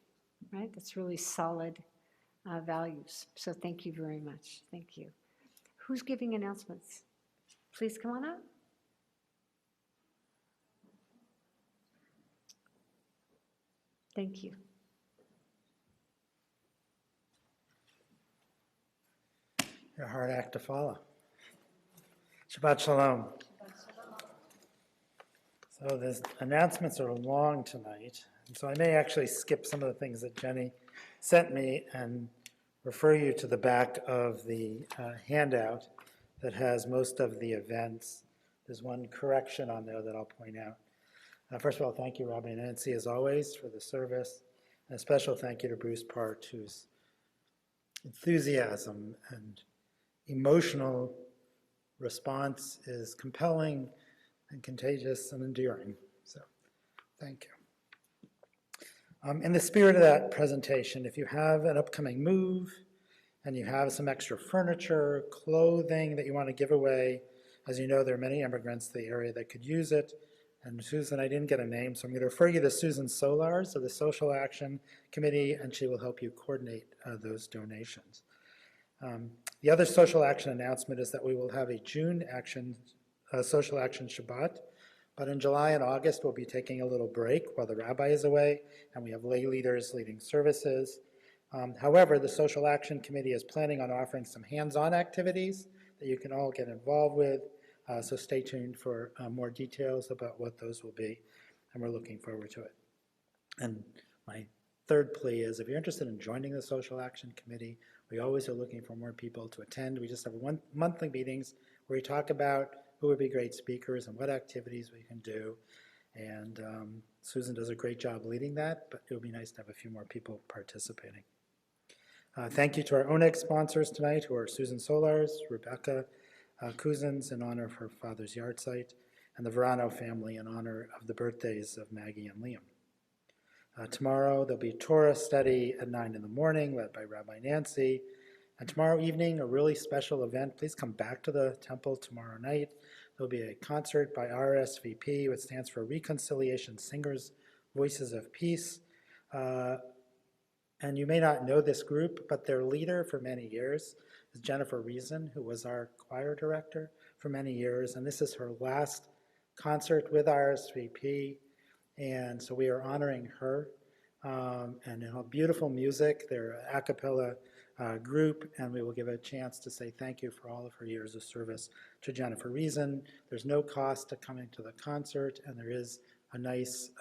right? That's really solid values. So thank you very much. Thank you. Who's giving announcements? Please come on up. Thank you. A hard act to follow. Shabbat Shalom. So the announcements are long tonight, and so I may actually skip some of the things that Jenny sent me and refer you to the back of the handout that has most of the events. There's one correction on there that I'll point out. First of all, thank you, Rabbi Nancy, as always, for the service. And a special thank you to Bruce Part, whose enthusiasm and emotional response is compelling and contagious and endearing. So, thank you. In the spirit of that presentation, if you have an upcoming move and you have some extra furniture, clothing that you want to give away, as you know, there are many immigrants in the area that could use it. And Susan, I didn't get a name, so I'm going to refer you to Susan Solars of the Social Action Committee, and she will help you coordinate those donations. The other social action announcement is that we will have a June social action Shabbat, but in July and August we'll be taking a little break while the rabbi is away, and we have lay leaders leading services. However, the Social Action Committee is planning on offering some hands-on activities that you can all get involved with, so stay tuned for more details about what those will be, and we're looking forward to it. And my third plea is, if you're interested in joining the Social Action Committee, we always are looking for more people to attend. We just have monthly meetings where we talk about who would be great speakers and what activities we can do. And Susan does a great job leading that, but it would be nice to have a few more people participating. Thank you to our ONEG sponsors tonight, who are Susan Solars, Rebecca Cousins in honor of her father's yahrzeit, and the Verano family in honor of the birthdays of Maggie and Liam. Tomorrow there'll be Torah study at 9 in the morning, led by Rabbi Nancy. And tomorrow evening, a really special event. Please come back to the temple tomorrow night. There'll be a concert by RSVP, which stands for Reconciliation Singers Voices of Peace. And you may not know this group, but their leader for many years is Jennifer Reason, who was our choir director for many years. And this is her last concert with RSVP. And so we are honoring her, and beautiful music. They're an a cappella group, and we will give a chance to say thank you for all of her years of service to Jennifer Reason. There's no cost to coming to the concert, and there is a nice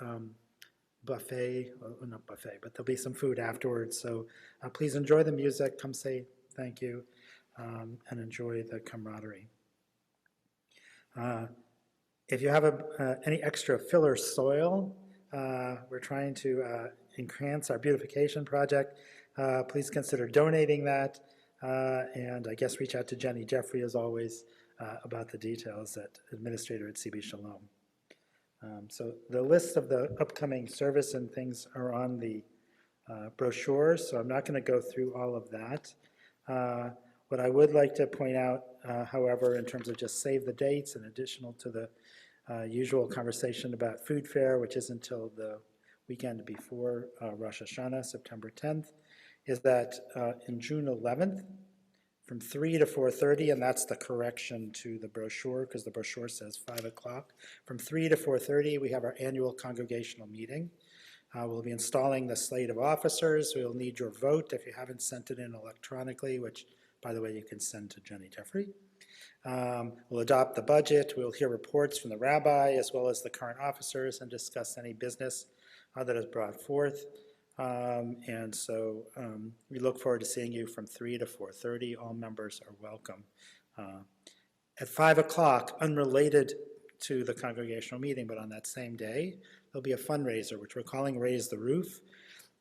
buffet, well, not buffet, but there'll be some food afterwards. So please enjoy the music, come say thank you, and enjoy the camaraderie. If you have any extra filler soil, we're trying to enhance our beautification project. Please consider donating that, and I guess reach out to Jenny Jeffrey, as always, about the details at administrator at CB Shalom. So the list of the upcoming service and things are on the brochure, so I'm not going to go through all of that. What I would like to point out, however, in terms of just save the dates and additional to the usual conversation about food fair, which is until the weekend before Rosh Hashanah, September 10th, is that in June 11th, from 3 to 4:30, and that's the correction to the brochure, because the brochure says 5 o'clock. From 3 to 4:30, we have our annual congregational meeting. We'll be installing the slate of officers. We'll need your vote if you haven't sent it in electronically, which, by the way, you can send to Jenny Jeffrey. We'll adopt the budget. We'll hear reports from the rabbi as well as the current officers and discuss any business that is brought forth. And so we look forward to seeing you from 3 to 4:30. All members are welcome. At 5 o'clock, unrelated to the congregational meeting, but on that same day, there'll be a fundraiser, which we're calling Raise the Roof,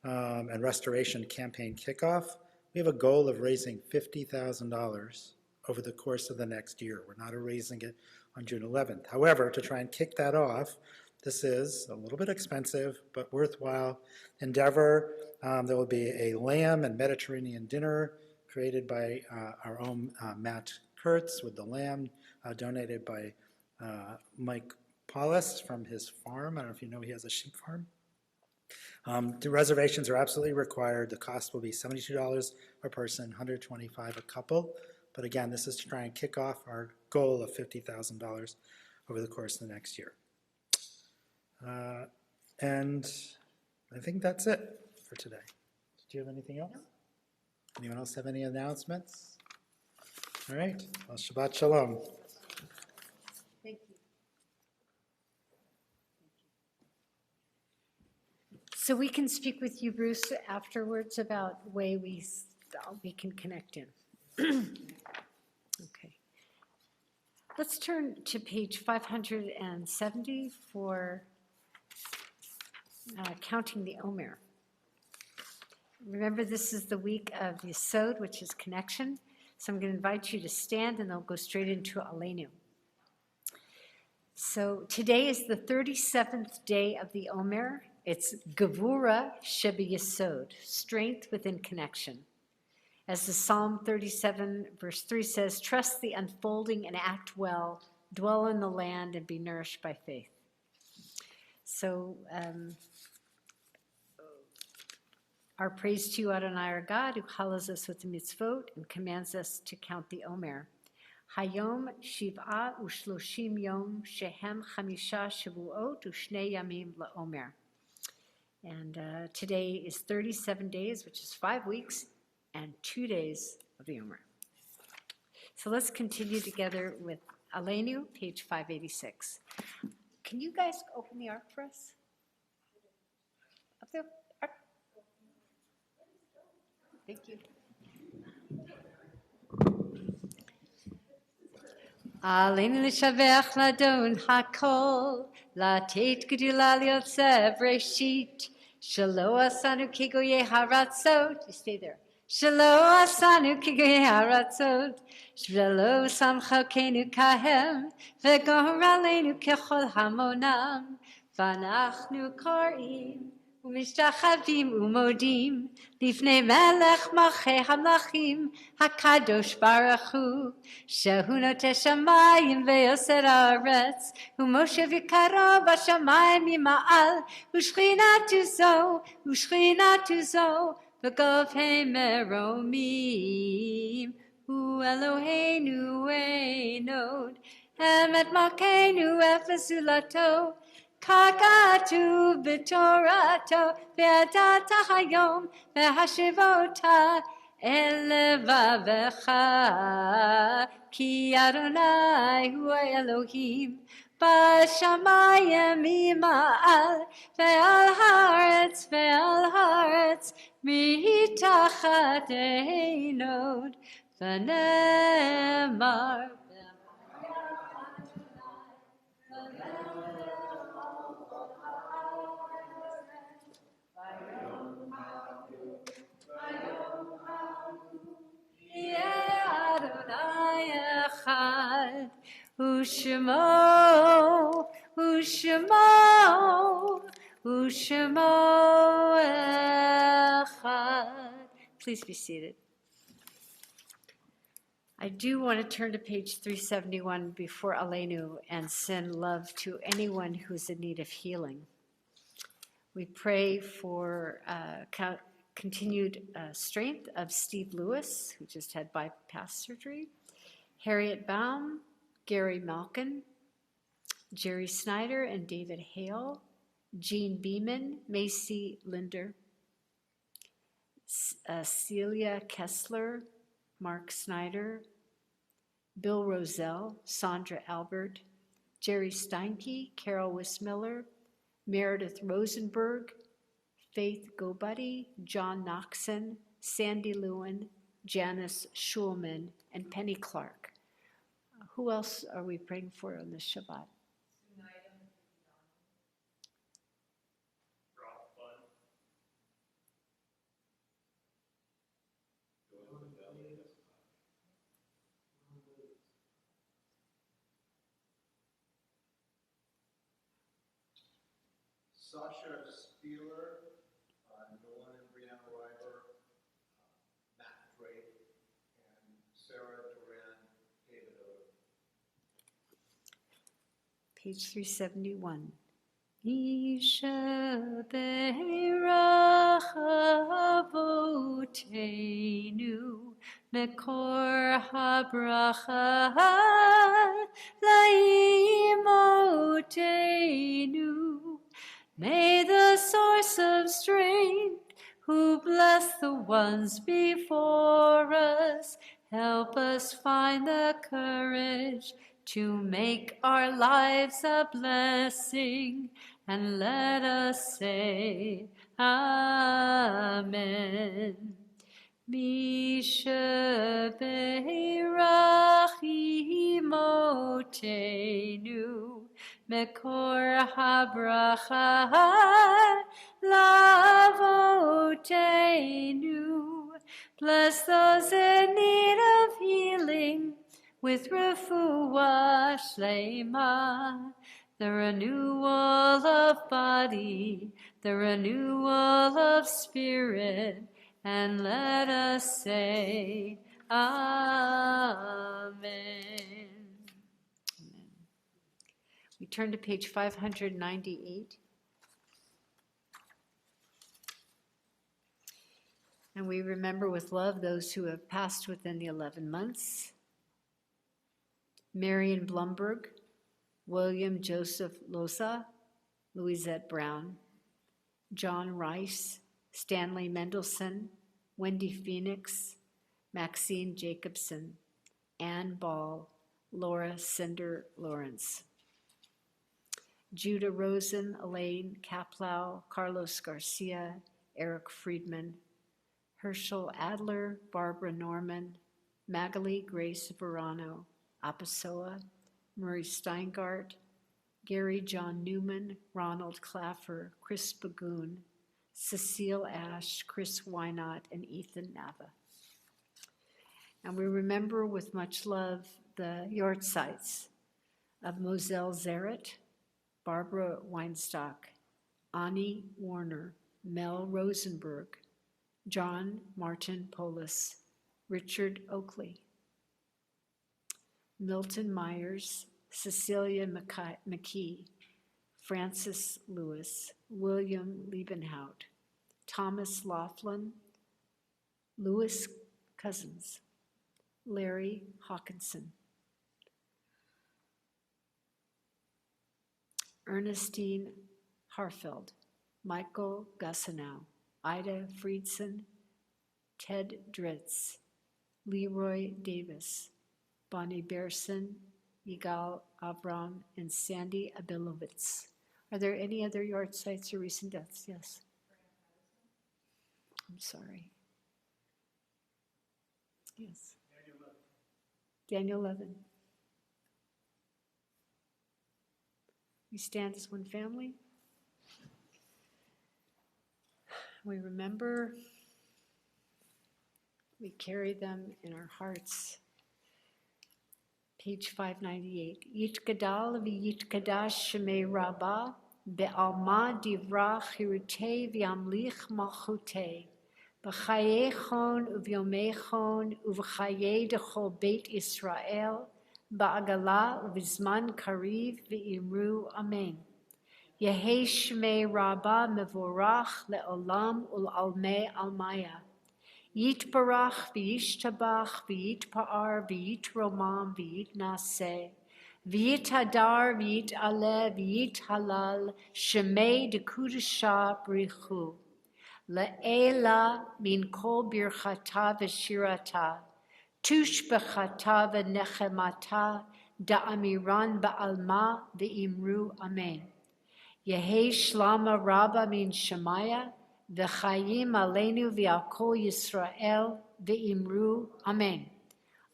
and Restoration Campaign Kickoff. We have a goal of raising $50,000 over the course of the next year. We're not raising it on June 11th. However, to try and kick that off, this is a little bit expensive, but worthwhile endeavor. There will be a lamb and Mediterranean dinner created by our own Matt Kurtz with the lamb, donated by Mike Paulus from his farm. I don't know if you know he has a sheep farm. The reservations are absolutely required. The cost will be $72 per person, $125 a couple. But again, this is to try and kick off our goal of $50,000 over the course of the next year. And I think that's it for today. Do you have anything else? Anyone else have any announcements? All right. Well, Shabbat Shalom. Thank you. So we can speak with you, Bruce, afterwards about way we can connect in. Okay. Let's turn to page 570 for counting the Omer. Remember, this is the week of Yesod, which is connection. So I'm going to invite you to stand, and they'll go straight into Aleinu. So today is the 37th day of the Omer. It's Gevura Sheba Yesod, strength within connection. As the Psalm 37, verse 3 says, trust the unfolding and act well, dwell in the land and be nourished by faith. So our praise to you, Adonai, our God, who hallows us with the mitzvot and commands us to count the Omer. Hayom shiv'a u'shloshim yom shehem chamisha shavuot u'shnei yamim la'omer. And today is 37 days, which is 5 weeks, and 2 days of the Omer. So let's continue together with Aleinu, page 586. Can you guys open the ark for us? Up there? Ark. Thank you. Aleinu l'shavech ladon hakol, latet gedula liotzev reshit, shelo asanu kigoye haratzot. You stay there. Shelo asanu kigoye haratzot, shelo samchokenu kahem, vegor aleinu kechol hamonam, vanachnu korim, umishtachavim umodim, lifnei melech malchei hamlachim, hakadosh baruch hu, shehu noteh shamayim veyoser haaretz, umoshev yikaro bashamayim yima'al, ushchinatu zo, v'govhei meromim, hu Eloheinu einod, emet malkeinu efes zulato, Kakatu b'torato ve'atata hayom ve'hashivota elevavecha ki Adonai hu Elohim b'shamayim ima'al ve'al haaretz mitachat einod v'nemar. Adonai echad, u'shemo echad. Please be seated. I do want to turn to page 371 before Aleinu and send love to anyone who's in need of healing. We pray for continued strength of Steve Lewis, who just had bypass surgery, Harriet Baum, Gary Malkin, Jerry Snyder and David Hale, Jean Beeman, Macy Linder, Celia Kessler, Mark Snyder, Bill Roselle, Sandra Albert, Jerry Steinke, Carol Wismiller, Meredith Rosenberg, Faith Gobuddy, John Noxon, Sandy Lewin, Janice Schulman, and Penny Clark. Who else are we praying for on this Shabbat? Sasha Spieler, Nolan and Brianna Ryber, Matt Drake, Page 371. Isha Be'erach Avotenu Mekor HaBracha Laimotenu. May the source of strength, who bless the ones before us, help us find the courage to make our lives a blessing, and let us say, Amen. Misha Be'erach Imotenu Mekor HaBracha Lavotenu. Bless those in need of healing with refuah shlema, the renewal of body, the renewal of spirit, and let us say, Amen. Amen. We turn to page 598. And we remember with love those who have passed within the 11 months. Marion Blumberg, William Joseph Loza, Louisette Brown, John Rice, Stanley Mendelson, Wendy Phoenix, Maxine Jacobson, Ann Ball, Laura Cinder Lawrence, Judah Rosen, Elaine Kaplow, Carlos Garcia, Eric Friedman, Herschel Adler, Barbara Norman, Magali Grace Verano, Apasoa, Murray Steingart, Gary John Newman, Ronald Claffer, Chris Bagoon, Cecile Ash, Chris Wynott, and Ethan Nava. And we remember with much love the Yortzites of Moselle Zaret, Barbara Weinstock, Ani Warner, Mel Rosenberg, John Martin Polis, Richard Oakley, Milton Myers, Cecilia McKee, Francis Lewis, William Liebenhout, Thomas Laughlin, Louis Cousins, Larry Hawkinson, Ernestine Harfeld, Michael Gussenow, Ida Friedson, Ted Dritz, Leroy Davis, Bonnie Bearson, Yigal Avram, and Sandy Abilovitz. Are there any other Yortzites or recent deaths? Yes. I'm sorry. Yes. Daniel Levin. We stand as one family. We remember, we carry them in our hearts. Page 598. Yitgadal v'yitkadash shemei rabbah be'alma divrach hirutei v'yamlich malchutei b'chayei uvyomei uv'chayei dechol beit Yisrael ba'agala uv'zman kariv v'imru amen. Yehei shmei rabbah mevorach le'olam ul'almei almaya. Yitbarach v'yishtabach v'yitpa'ar v'yitromam v'yitnaseh v'yitadar v'yitaleh v'yithalal shemei dekudasha brichu le'ela min kol birchata v'shirata tush b'chata v'nechemata da'amiran ba'alma v'imru amen. Yehei shlama rabba min shemaya v'chayim aleinu v'alkol Yisrael v'imru amen.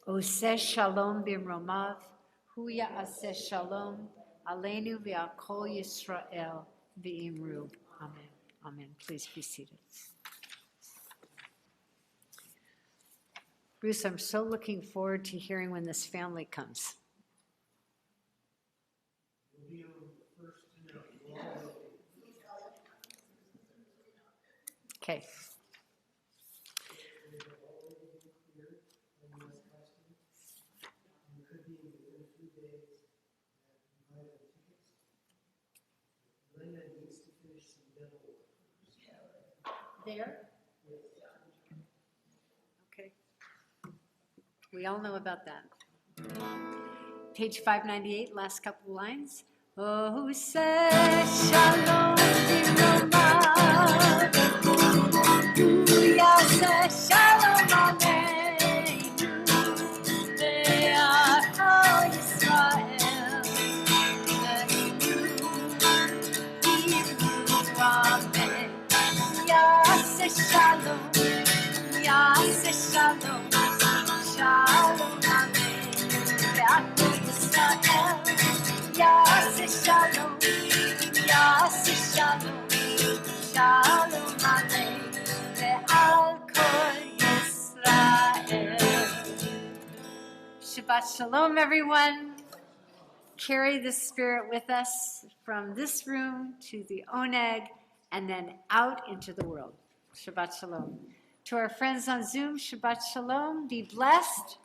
Oseh shalom b'mromav, hu ya'aseh shalom aleinu v'alkol Yisrael v'imru amen. Amen. Please be seated. Bruce, I'm so looking forward to hearing when this family comes. Okay. There? Okay. We all know about that. Page 598, last couple of lines. Oh, say shalom v'romah, yaseh shalom aleinu, ve'acho Yisrael, v'yivu amen. Yaseh shalom, shalom aleinu, ve'acho Yisrael. Yaseh shalom, shalom aleinu ve'al kol Yisrael. Shabbat shalom, everyone. Carry the spirit with us from this room to the oneg and then out into the world. Shabbat shalom. To our friends on Zoom, Shabbat shalom. Be blessed,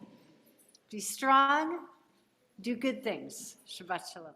be strong, do good things. Shabbat shalom.